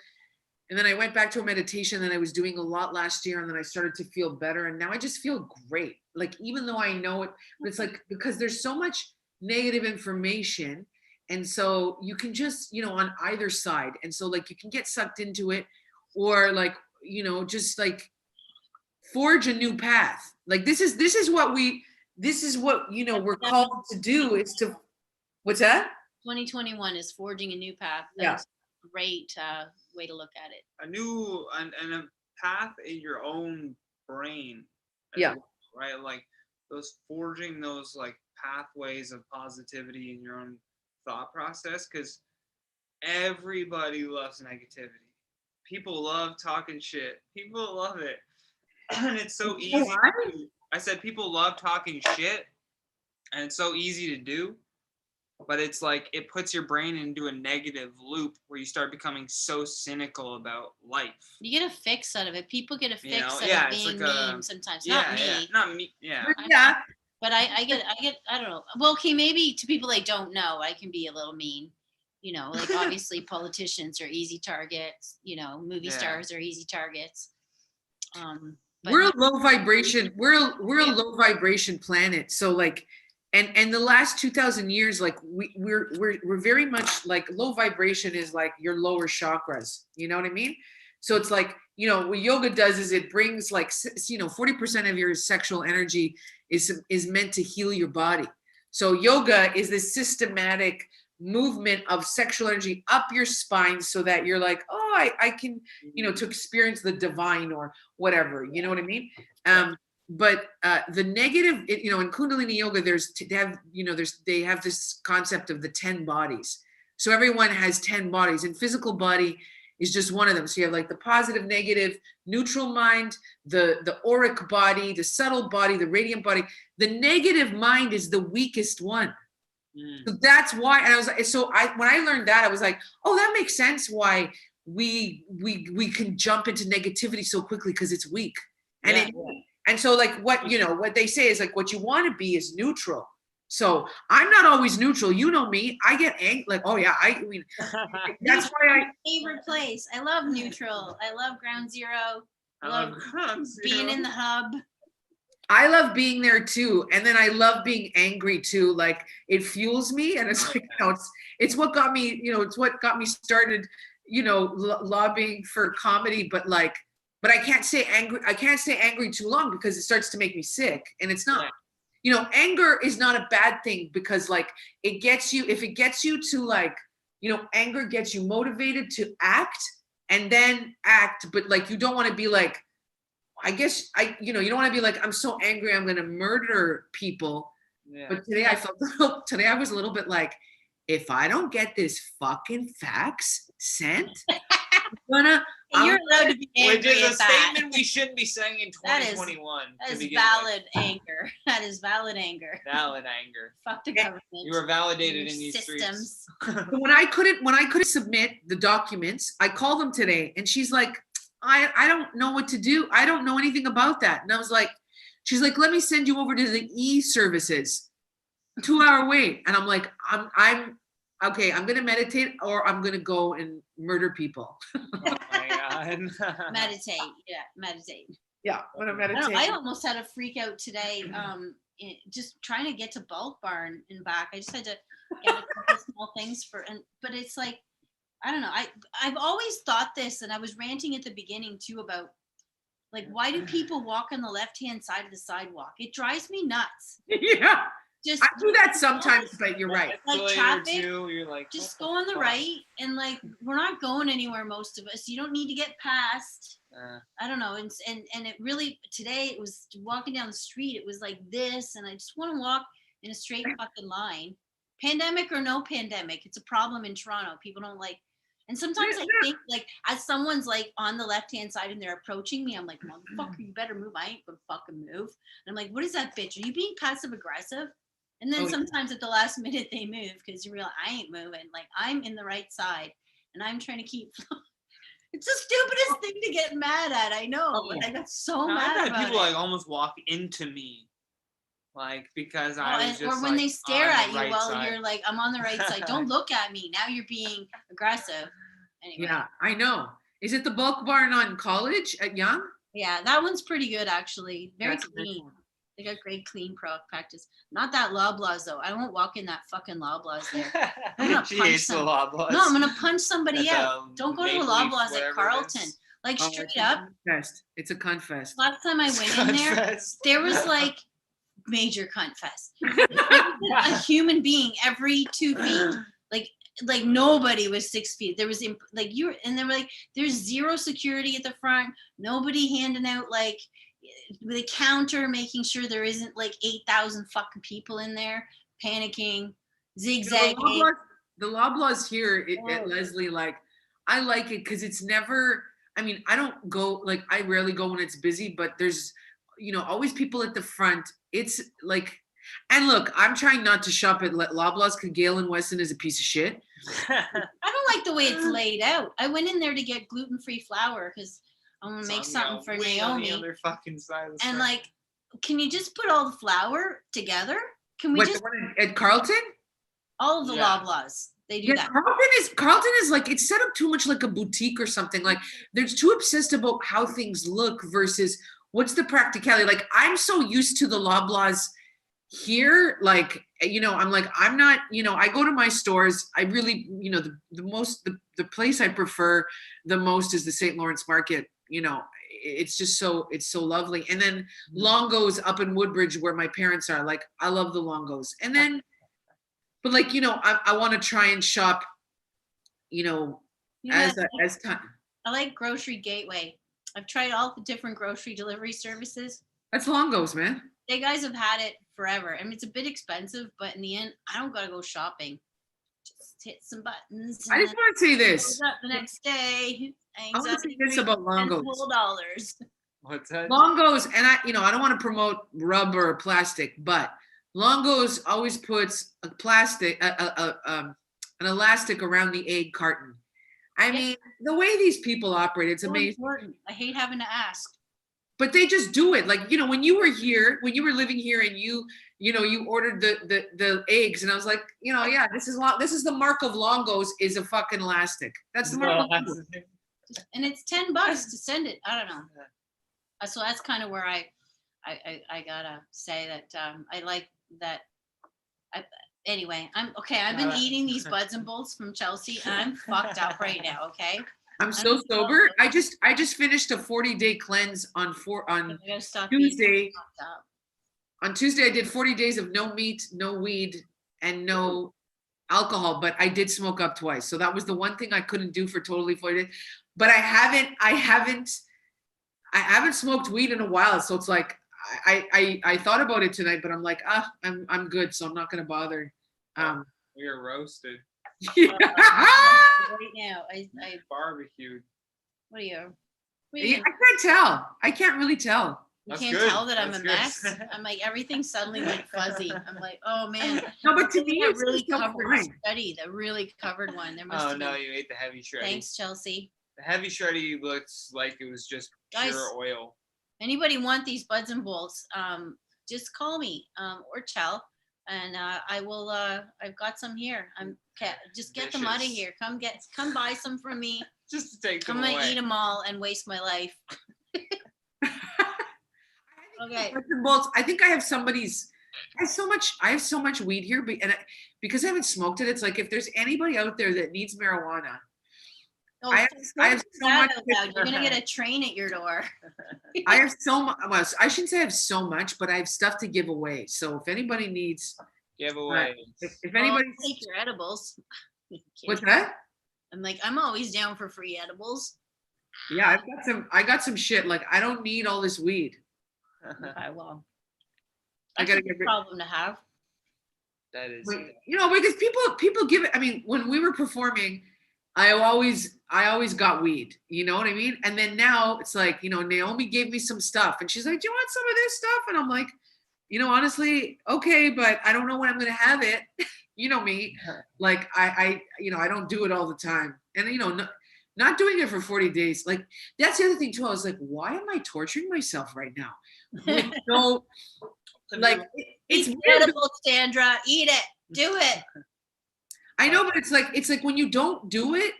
And then I went back to a meditation that I was doing a lot last year, and then I started to feel better, and now I just feel great. Like, even though I know it, but it's like, because there's so much negative information. And so you can just, you know, on either side. And so like, you can get sucked into it, or like, you know, just like forge a new path. Like this is what, you know, we're called to do, is to, what's that? 2021 is forging a new path. That's a great way to look at it. A path in your own brain. Yeah. Right. Like forging those like pathways of positivity in your own thought process, because everybody loves negativity. People love talking shit. People love it. And it's so easy. I said people love talking shit, and it's so easy to do, but it's like it puts your brain into a negative loop where you start becoming so cynical about life. You get a fix out of it. People get a fix out of being like mean sometimes. Not me. Yeah. But I get, I don't know. Well, okay, maybe to people I don't know, I can be a little mean. You know, like obviously politicians are easy targets, you know, movie stars are easy targets. But We're a low vibration. We're a low vibration planet. So like, and the last 2,000 years, like we're very much like low vibration is like your lower chakras. You know what I mean? So it's like, you know, what yoga does is it brings like, you know, 40% of your sexual energy is meant to heal your body. So yoga is this systematic movement of sexual energy up your spine so that you're like, oh, I can, you know, to experience the divine or whatever, you know what I mean? But the negative, you know, in Kundalini yoga, they have this concept of the 10 bodies. So everyone has 10 bodies, and physical body is just one of them. So you have like the positive, negative, neutral mind, the auric body, the subtle body, the radiant body. The negative mind is the weakest one. So that's why, and I was like, when I learned that, I was like, oh, that makes sense why we can jump into negativity so quickly, because it's weak. And and so like what they say is like what you want to be is neutral. So I'm not always neutral. You know me. I get angry. Like, oh yeah, I mean, that's why favorite place. I love neutral. I love ground zero. I love being in the hub. I love being there too. And then I love being angry too. Like it fuels me. And it's like, you know, it's what got me, you know, it's what got me started, you know, lobbying for comedy, but I can't say angry too long because it starts to make me sick. And it's not, you know, anger is not a bad thing because like if it gets you to like, you know, anger gets you motivated to act and then act, but like, you don't want to be like, you don't want to be like, I'm so angry, I'm going to murder people. Yeah. But today I was a little bit like, if I don't get this fucking fax sent, you're allowed to be angry. Which is a statement we shouldn't be saying in 2021. That is valid anger. That is valid anger. Valid anger. Fuck the government. You were validated in these systems. Streets. When I couldn't submit the documents, I called them today, and she's like, I don't know what to do. I don't know anything about that. And I was like, she's like, let me send you over to the e-services. 2-hour wait. And I'm like, I'm okay. I'm going to meditate or I'm going to go and murder people. Oh my God. Meditate. Yeah. Meditate. Yeah. I'm going to meditate. I almost had a freak out today. Just trying to get to Bulk Barn and back. I just had to get a couple small things but it's like, I don't know. I've always thought this, and I was ranting at the beginning too about like, why do people walk on the left-hand side of the sidewalk? It drives me nuts. Yeah. I do that sometimes, but you're right. Like traffic, you're like, just go on the right, and like we're not going anywhere. Most of us, you don't need to get past. I don't know, and it really today it was walking down the street. It was like this, and I just want to walk in a straight fucking line. Pandemic or no pandemic, it's a problem in Toronto. People don't like. And sometimes I think like as someone's like on the left-hand side and they're approaching me, I'm like, motherfucker, you better move. I ain't gonna fucking move. And I'm like, what is that bitch? Are you being passive aggressive? And then sometimes at the last minute they move because you realize I ain't moving. Like I'm in the right side and I'm trying to keep it's the stupidest thing to get mad at. I know, but I got so mad I've about had people it. like almost walk into me. Like because I was just or when like, they stare at you while side. you're like, I'm on the right side. Don't look at me. Now you're being aggressive. Anyway. Yeah, I know. Is it the Bulk Barn on College at Yonge? Yeah, that one's pretty good actually. Very That's clean. They got great clean practice. Not that Loblaws though. I won't walk in that fucking Loblaws there. I'm gonna She punch hates the some. Loblaws. No, I'm gonna punch somebody At out. Don't go to a Maple Leaf, Loblaws at whatever it Carlton. is. Like Oh, straight it's a up. cunt fest. It's a cunt fest. Last time I went in there, Confess. there was like major cunt fest. A human being every 2 feet. Like nobody was 6 feet. There was like you and they were like, there's zero security at the front. Nobody handing out like the counter, making sure there isn't like 8,000 fucking people in there panicking, zigzagging. The Loblaws here at Leslie, like I like it because it's never. I mean, I don't go like I rarely go when it's busy, but there's always people at the front. It's like. And look, I'm trying not to shop at Loblaws because Galen Weston is a piece of shit. I don't like the way it's laid out. I went in there to get gluten-free flour because I'm gonna make something for Naomi. On the other fucking side of the and street. like, can you just put all the flour together? Can we just at Carlton? all of the Yeah. Loblaws? They do Yeah, that. Carlton is like, it's set up too much like a boutique or something. Like they're too obsessed about how things look versus what's the practicality. Like I'm so used to the Loblaws here, like, I'm not, I go to my stores. I really, the place I prefer the most is the St. Lawrence Market. It's just it's so lovely. And then Longo's up in Woodbridge where my parents are. Like I love the Longo's. And then, but like, I want to try and shop, as time. I like Grocery Gateway. I've tried all the different grocery delivery services. That's Longo's, man. They guys have had it forever. I mean, it's a bit expensive, but in the end, I don't gotta go shopping. Just hit some buttons. I just want to say this. Up the next day. I want to say this about Longo's. $10. What's that? Longo's, and I don't want to promote rubber or plastic, but Longo's always puts a plastic, an elastic around the egg carton. I mean, the way these people operate, it's amazing. Important. I hate having to ask. But they just do it. Like, when you were living here and you ordered the eggs, and I was like, yeah, this is the mark of Longo's is a fucking elastic. That's the mark of Longo's. And it's $10 to send it. I don't know. So that's kind of where I gotta say that I like that. Anyway, I've been eating these buds and bolts from Chelsea, and I'm fucked up right now. Okay. I'm so sober. I just finished a 40-day cleanse on Tuesday. On Tuesday, I did 40 days of no meat, no weed, and no alcohol, but I did smoke up twice. So that was the one thing I couldn't do for totally 40 days. But I haven't smoked weed in a while. So it's like I thought about it tonight, but I'm like, I'm good, so I'm not gonna bother. You're roasted. Yeah. Right now, I barbecued. What are you? I can't tell. I can't really tell. You can't tell that I'm a mess. I'm like, everything suddenly went fuzzy. I'm like, oh man. No, but to me, that it's really so covered fine. study, the really covered one. There must Oh have no, been. you ate the heavy shreddy. Thanks, Chelsea. The heavy shreddy looks like it was just Guys, pure oil. Anybody want these buds and bolts? Just call me or Chell, and I will. I've got some here. Just get them out of here. Come buy some from me. Just to take them I'm away. gonna eat them all and waste my life. Okay. I think I have somebody's. I have so much weed here, because I haven't smoked it. It's like if there's anybody out there that needs marijuana. Oh, I have so much. You're gonna get a train at your door. I have so much. Well, I shouldn't say I have so much, but I have stuff to give away. So if anybody needs, give away. If anybody take your edibles. What's that? I'm like, I'm always down for free edibles. Yeah, I got some shit. Like I don't need all this weed. Okay, well, I gotta get a problem to have. That is, because people give it. I mean, when we were performing, I always got weed. You know what I mean? And then now it's like, Naomi gave me some stuff, and she's like, "Do you want some of this stuff?" And I'm like, honestly, okay, but I don't know when I'm gonna have it. You know me, like I don't do it all the time, and not doing it for 40 days. Like that's the other thing too. I was like, why am I torturing myself right now? So, like it's edible, Sandra. Eat it. Do it. I know, but it's like when you don't do it,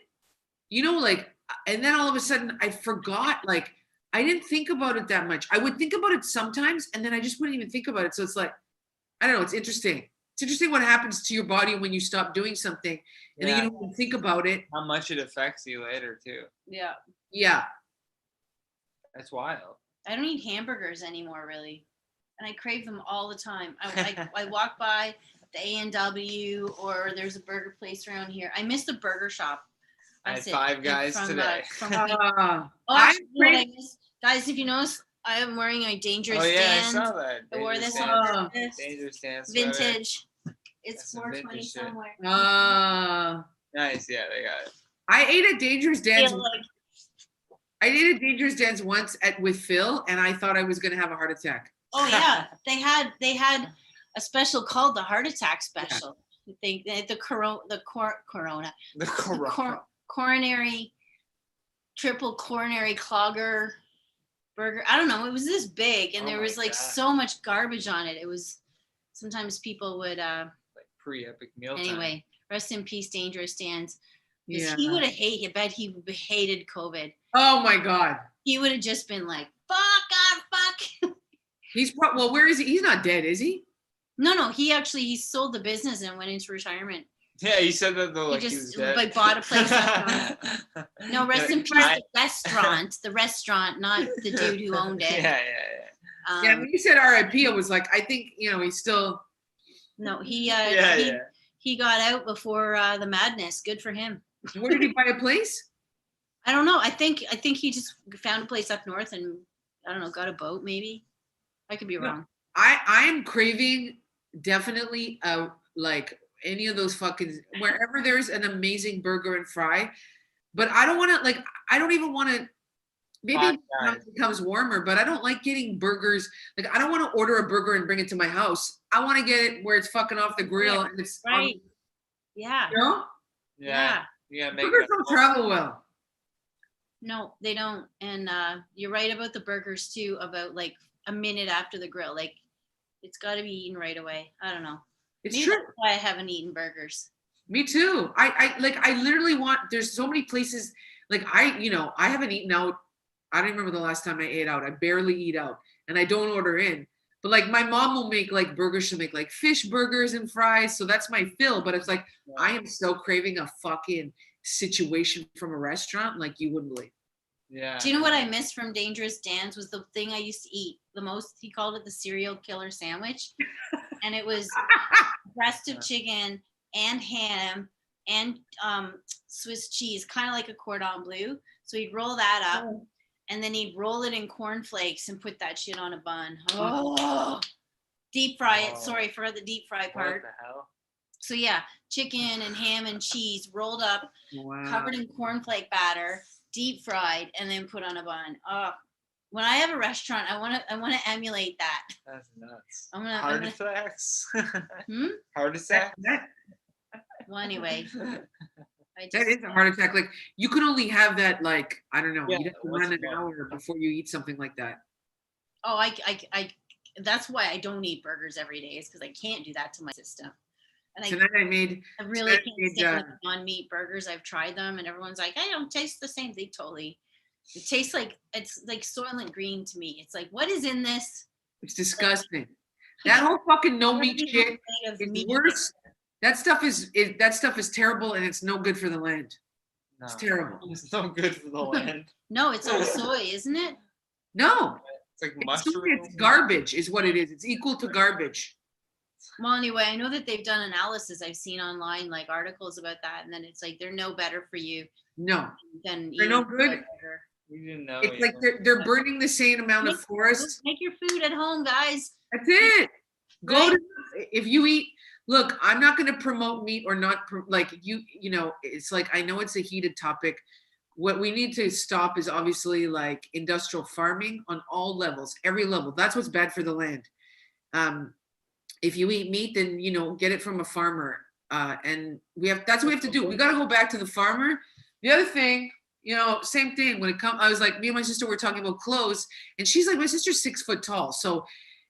and then all of a sudden I forgot. Like I didn't think about it that much. I would think about it sometimes, and then I just wouldn't even think about it. So it's like, I don't know. It's interesting. It's interesting what happens to your body when you stop doing something, and then you don't even think about it. How much it affects you later too. Yeah. Yeah. That's wild. I don't eat hamburgers anymore, really, and I crave them all the time. I walk by the A&W, or there's a burger place around here. I miss the burger shop. I had Five Guys today. Guys, if you notice, I am wearing a Dangerous Dan. I saw that. I wore this on purpose. Dangerous Dan Vintage. It's That's $4.20 somewhere. Nice, yeah, they got it. I ate at Dangerous Dan's. I ate at Dangerous Dan's once with Phil, and I thought I was going to have a heart attack. Oh yeah, they had a special called the heart attack special. Yeah. The coronary, triple coronary clogger burger. I don't know. It was this big, and there was so much garbage on it. It was, sometimes people would like pre-epic meal anyway. Rest in peace, Dangerous Dan's. Yeah. He would have hated. I bet he hated COVID. Oh my God. He would have just been like, "Fuck, God, fuck." Well, where is he? He's not dead, is he? No. He sold the business and went into retirement. Yeah, he said that though, like He he was just dead. like bought a place up. No, rest in peace, the restaurant. The restaurant, not the dude who owned it. Yeah. Yeah, when you said R.I.P., I was like, I think he's still. No, he got out before the madness. Good for him. Where did he buy a place? I don't know. I think he just found a place up north and I don't know, got a boat maybe. I could be wrong. I am craving definitely like any of those fucking wherever there's an amazing burger and fry, but I don't want to I don't even want to. Maybe it becomes warmer, but I don't like getting burgers. Like I don't want to order a burger and bring it to my house. I want to get it where it's fucking off the grill and it's right. Yeah. You know? Yeah. Burgers don't travel well. No, they don't. And you're right about the burgers too, about like a minute after the grill. Like it's got to be eaten right away. I don't know. It's Maybe true. That's why I haven't eaten burgers. Me too. I literally there's so many places like I haven't eaten out. I don't remember the last time I ate out. I barely eat out and I don't order in. But like my mom will make like burgers. She'll make like fish burgers and fries. So that's my fill. But it's like, I am so craving a fucking situation from a restaurant like you wouldn't believe. Yeah. Do you know what I missed from Dangerous Dan's was the thing I used to eat the most? He called it the serial killer sandwich. And it was breast of chicken and ham and Swiss cheese, kind of like a cordon bleu. So he'd roll that up and then he'd roll it in cornflakes and put that shit on a bun. Oh, deep fry it. Sorry for the deep fry part. What the hell? So yeah, chicken and ham and cheese rolled up, covered in cornflake batter, deep fried, and then put on a bun. Oh, when I have a restaurant, I want to emulate that. That's nuts. Heart attacks. Hmm? Heart attack. Well, anyway. That is a heart attack. Like you can only have that like, I don't know, Yeah, you have to run an hour before you eat something like that. Oh, I that's why I don't eat burgers every day, is because I can't do that to my system. And Tonight I really can't stand non-meat burgers. I've tried them and everyone's like, I don't taste the same. It tastes like, it's like Soylent Green to me. It's like, what is in this? It's disgusting. That whole fucking no meat shit is worse. That stuff is terrible and it's no good for the land. No. It's terrible. It's no good for the land. No, it's all soy, isn't it? No. It's like It's mushroom. garbage is what it is. It's equal to garbage. Well, anyway, I know that they've done analysis. I've seen online like articles about that, and then it's like they're no better for you No. than They're no eating good. burger. We didn't know. It's like they're burning the same amount of forest. Make your food at home, guys. That's it. If you eat, look, I'm not going to promote meat or not, it's like, I know it's a heated topic. What we need to stop is obviously like industrial farming on all levels, every level. That's what's bad for the land. If you eat meat, then, get it from a farmer. And that's what we have to do. We got to go back to the farmer. The other thing, same thing when it comes, I was like, me and my sister were talking about clothes and she's like, my sister's 6 foot tall. So,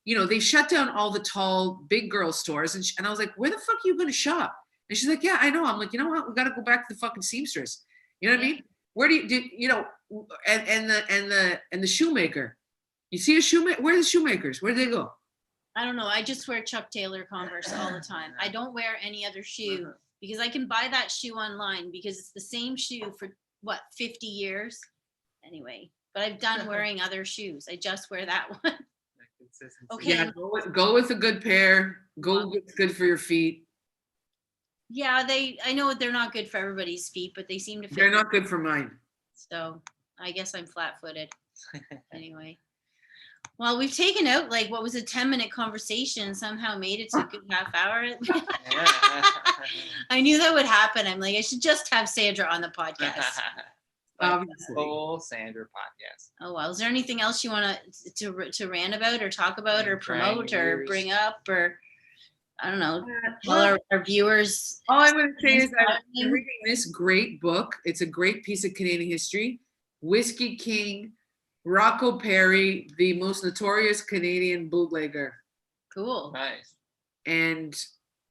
they shut down all the tall big girl stores. And I was like, where the fuck are you going to shop? And she's like, yeah, I know. I'm like, you know what? We got to go back to the fucking seamstress. You know what I mean? Where do and the shoemaker, you see a shoemaker, where are the shoemakers? Where do they go? I don't know. I just wear Chuck Taylor Converse all the time. I don't wear any other shoe because I can buy that shoe online because it's the same shoe for 50 years anyway, but I've done wearing other shoes. I just wear that one. Okay. Yeah, go with a good pair. Go what's good for your feet. Yeah, I know they're not good for everybody's feet, but they seem to fit. They're not good for mine. So I guess I'm flat-footed. Anyway. Well, we've taken out what was a 10-minute conversation, somehow made it to a good half hour. I knew that would happen. I'm like, I should just have Sandra on the podcast. Obviously. Full Sandra podcast. Oh well, is there anything else you want to rant about or talk about or promote or bring up or I don't know, tell our viewers? All I'm going to say is I'm reading this great book. It's a great piece of Canadian history. Whiskey King, Rocco Perry, the most notorious Canadian bootlegger. Cool. Nice. And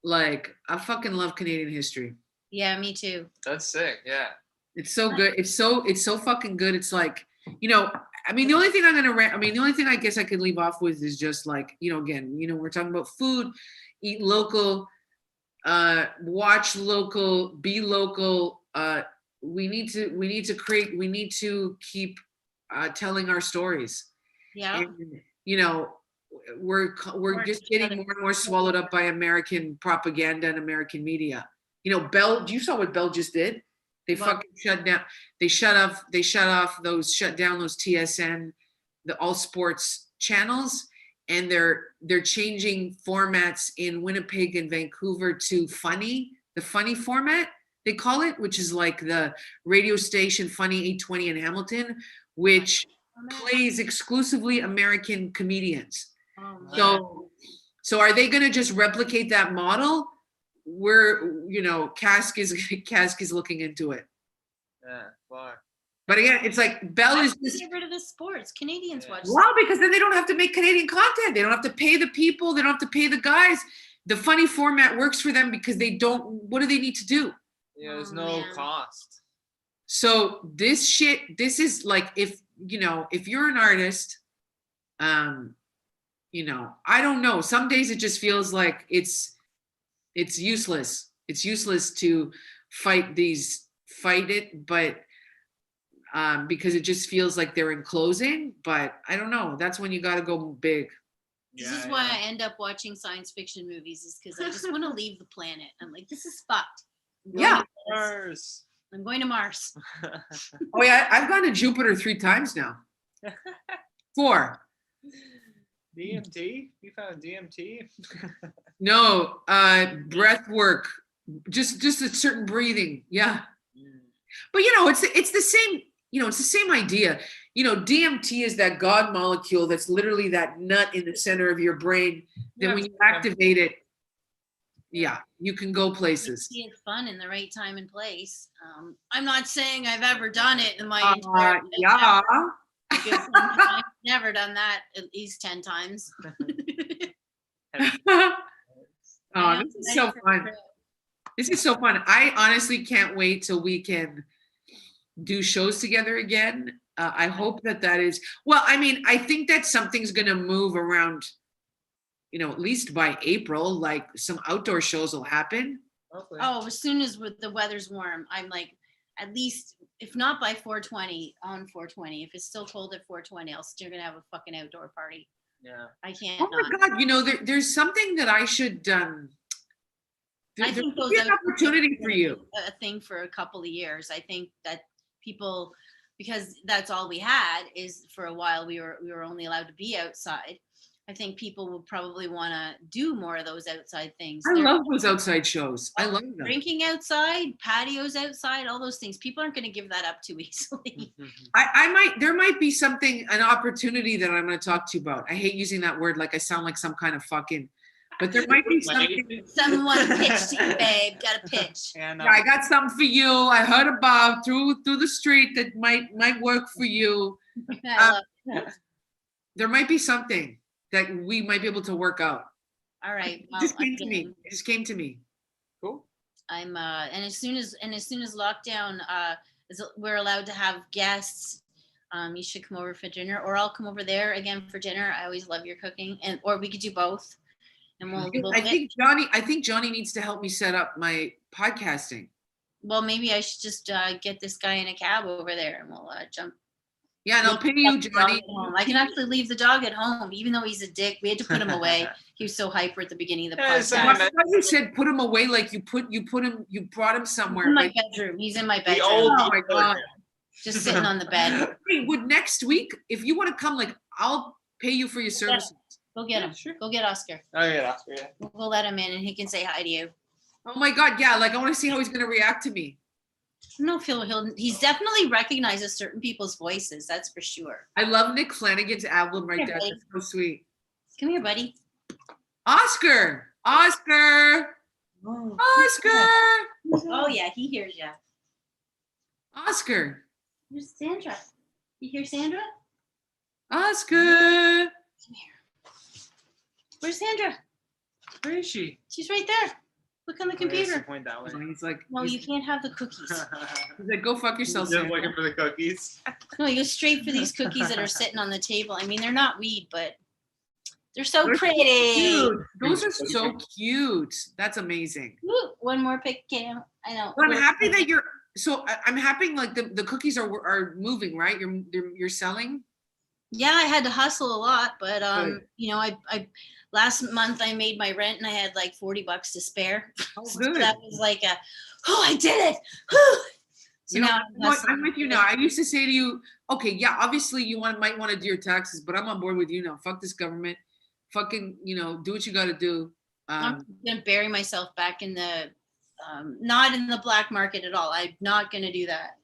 Like, I fucking love Canadian history. Yeah, me too. That's sick. Yeah. It's so good. It's so fucking good. It's like, I mean, the only thing the only thing I guess I could leave off with is just like, again, we're talking about food, eat local, watch local, be local. We need to keep telling our stories. Yeah. And, we're just getting more and more swallowed up by American propaganda and American media. Bell, you saw what Bell just did? They fucking shut down. They shut down those TSN, the all sports channels, and they're changing formats in Winnipeg and Vancouver to the funny format, they call it, which is like the radio station Funny 820 in Hamilton, which plays exclusively American comedians. So are they going to just replicate that model? Cask is looking into it. Yeah. Wow. But again, it's like Bell is just get rid of the sports. Canadians watch. well, because then they don't have to make Canadian content. They don't have to pay the people. They don't have to pay the guys. The funny format works for them because they don't. What do they need to do? Yeah, there's no cost. So this is like if you're an artist, I don't know. Some days it just feels like it's useless. It's useless to fight it, but because it just feels like they're enclosing. But I don't know. That's when you got to go big. This is why I end up watching science fiction movies, is because I just want to leave the planet. I'm like, this is fucked. Mars. I'm going to Mars. Oh yeah, I've gone to Jupiter 3 times now. 4. DMT? You found DMT? No, breath work. Just a certain breathing. Yeah. But it's the same, it's the same idea. DMT is that God molecule that's literally that nut in the center of your brain that when you activate it, you can go places. It's fun in the right time and place. I'm not saying I've ever done it in my entire life. Because I've never done that at least 10 times. Oh, this is so fun. This is so fun. I honestly can't wait till we can do shows together again. I hope that is, well, I mean, I think that something's going to move around, at least by April, like some outdoor shows will happen. Okay. Oh, as soon as the weather's warm, I'm like, at least, if not by 420, on 420, if it's still cold at 420, I'll still gonna have a fucking outdoor party. Yeah. I can't. Oh my God, there's something that I should, I think those an opportunity for you. A thing for a couple of years. I think that people, because that's all we had, is for a while we were only allowed to be outside. I think people will probably want to do more of those outside things. I love those outside shows. I love them. Drinking outside, patios outside, all those things. People aren't going to give that up too easily. There might be an opportunity that I'm going to talk to you about. I hate using that word like I sound like some kind of fucking, but there might be something. Someone pitch to you, babe. Got a pitch. I got something for you. I heard about through the street that might work for you. There might be something that we might be able to work out. All right. Well, it just came to me. Cool. I'm and as soon as lockdown we're allowed to have guests, you should come over for dinner, or I'll come over there again for dinner. I always love your cooking, or we could do both. And I think Johnny needs to help me set up my podcasting. Well, maybe I should just get this guy in a cab over there, and we'll jump. Yeah, and I'll pay you, Johnny. I can actually leave the dog at home, even though he's a dick. We had to put him away. He was so hyper at the beginning of the podcast. I thought you said put him away, like you brought him somewhere. In my bedroom. He's in my bedroom. Oh my God. Just sitting on the bed. Hey, would next week, if you want to come, like I'll pay you for your services. Go get him. Sure. Go get Oscar. Oh yeah, Oscar. Yeah. We'll let him in, and he can say hi to you. Oh my God, yeah. Like I want to see how he's going to react to me. No, he's definitely recognizes certain people's voices. That's for sure. I love Nick Flanagan's album right there. That's so sweet. Come here, buddy. Oscar. Oh, yeah, he hears you. Oscar. Here's Sandra. You hear Sandra? Oscar. Come here. Where's Sandra? Where is she? She's right there. Look on the I guess you computer. point that way. He's like, No, he's, you can't have the cookies. he's like, go fuck yourself, Just Sandra. looking for the cookies. No, you go straight for these cookies that are sitting on the table. I mean, they're not weed, but they're so They're so pretty. cute. Those are so cute. That's amazing. Ooh, one more pick, Cam. I know. Well, I'm happy that you're. So I'm happy like the cookies are moving, right? You're selling. Yeah, I had to hustle a lot, but Good. you know, I last month I made my rent and I had like $40 to spare. Oh, So good. that was like I did it. Whew. So You know, now I'm hustling. with you now. I used to say to you, okay, yeah, obviously you might want to do your taxes, but I'm on board with you now. Fuck this government. Fucking, do what you got to do. I'm gonna bury myself back in the not in the black market at all. I'm not gonna do that.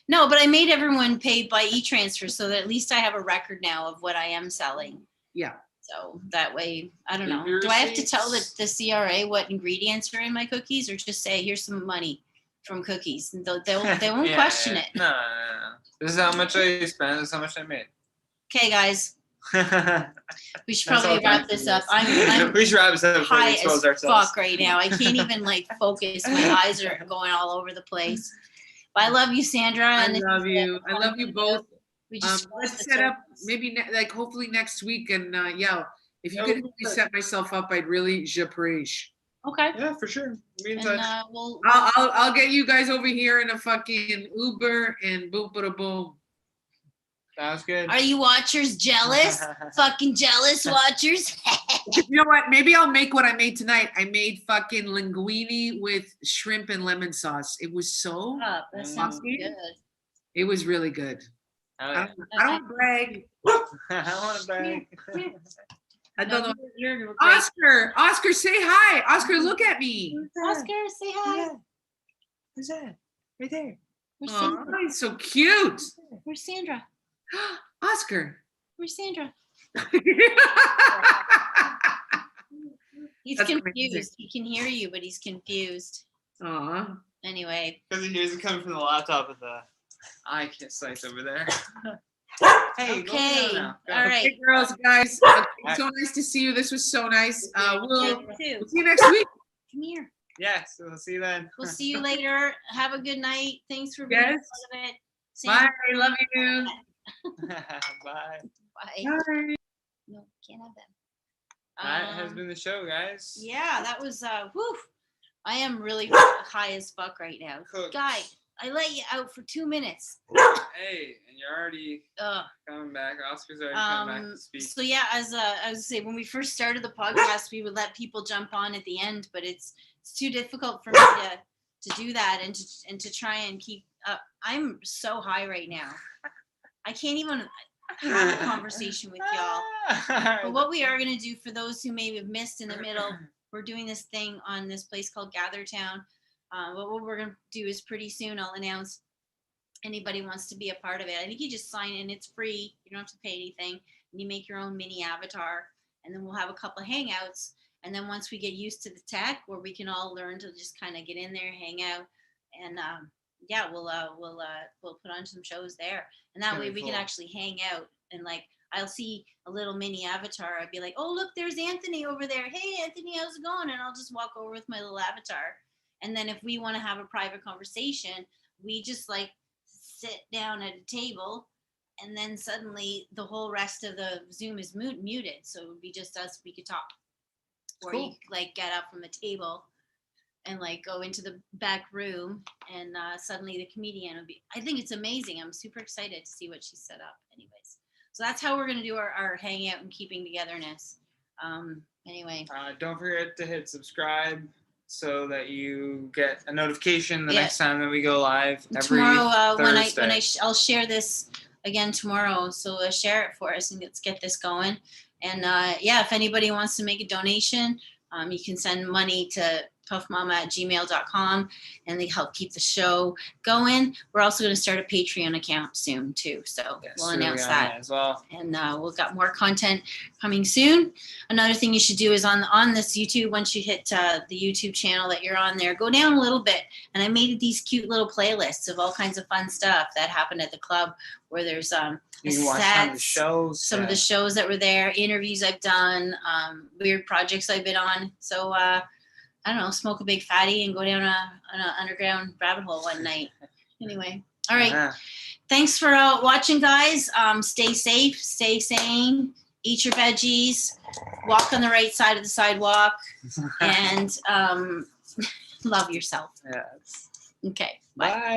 No, but I made everyone pay by e-transfer so that at least I have a record now of what I am selling. Yeah. So that way, I don't know. Your Do I have to tell receipts. the CRA what ingredients are in my cookies, or just say here's some money from cookies? And they won't Yeah, question yeah. it. No. This is how much I spent. This is how much I made. Okay, guys, we should That's probably all wrap this up. I'm we should wrap this up before we high expose as ourselves. fuck right now. I can't even like focus. My eyes are going all over the place. But I love you, Sandra. I and love you. I love you both. We just Let's set up maybe like hopefully next week, and yeah, if you Yeah, could we'll help me do it. set myself up, I'd really j'appreciate. Okay. Yeah, for sure. Be in And touch. we'll I'll get you guys over here in a fucking Uber and boom, bada boom. Sounds good. Are you watchers jealous? Fucking jealous watchers. You know what? Maybe I'll make what I made tonight. I made fucking linguine with shrimp and lemon sauce. It was so. That sounds good. It was really good. Oh, I yeah. don't brag. I want to brag. I don't know. You're great. Oscar, say hi. Oscar, look at me. Oscar, say hi. Who's that? Right there. Where's Oh, Sandra? he's so cute. Where's Sandra? Oscar. Where's Sandra? He's That's confused. amazing. He can hear you, but he's confused. Aw. Anyway, Because he hears it coming from the laptop with the eye slice over there. Hey, go okay. down now. Go. All right. Okay, girls, guys. Okay, so nice to see you. This was so nice. We'll You too. see you next week. Come here. Yes, we'll see you then. We'll see you later. Have a good night. Thanks for being Yes. part of it. Bye. Sandra, Love you. Bye. Bye. Bye. No, can't have them. That has been the show, guys. Yeah, that was whew. I am really high as fuck right now. Cooked. Guy, I let you out for 2 minutes. Hey, and you're already coming back. Oscar's already coming back to speak. So yeah, as I was say, when we first started the podcast, we would let people jump on at the end, but it's too difficult for me to do that and to try and keep up. I'm so high right now. I can't even have a conversation with y'all. But what we are going to do for those who may have missed in the middle, we're doing this thing on this place called Gathertown. What we're going to do is pretty soon I'll announce anybody wants to be a part of it. I think you just sign in. It's free. You don't have to pay anything. And you make your own mini avatar. And then we'll have a couple of hangouts. And then once we get used to the tech, where we can all learn to just kind of get in there, hang out, and yeah, we'll put on some shows there. And that way we can actually hang out and like I'll see a little mini avatar. I'd be like, oh look, there's Anthony over there. Hey Anthony, how's it going? And I'll just walk over with my little avatar. And then if we want to have a private conversation, we just like sit down at a table, and then suddenly the whole rest of the Zoom is muted. So it would be just us. We could talk, or Cool. you could, like get up from the table and like go into the back room, and suddenly the comedian would be. I think it's amazing. I'm super excited to see what she set up. Anyways, so that's how we're gonna do our hangout and keeping togetherness. Anyway. Don't forget to hit subscribe so that you get a notification the Yeah. next time that we go live. Every Tomorrow, Thursday. I'll share this again tomorrow. So share it for us and let's get this going. And yeah, if anybody wants to make a donation, you can send money to puffmama@gmail.com, and they help keep the show going. We're also going to start a Patreon account soon too. So Yes, we'll we'll announce be on that. as well. And we've got more content coming soon. Another thing you should do is on this YouTube, once you hit the YouTube channel that you're on there, go down a little bit. And I made these cute little playlists of all kinds of fun stuff that happened at the club, where there's You can watch some of the sets, shows. some of the shows that were there, interviews I've done, weird projects I've been on. So I don't know, smoke a big fatty and go down an underground rabbit hole one night. Anyway, all right. Yeah. Thanks for watching, guys. Stay safe, stay sane, eat your veggies, walk on the right side of the sidewalk, and love yourself. Yes. Okay, bye. Bye.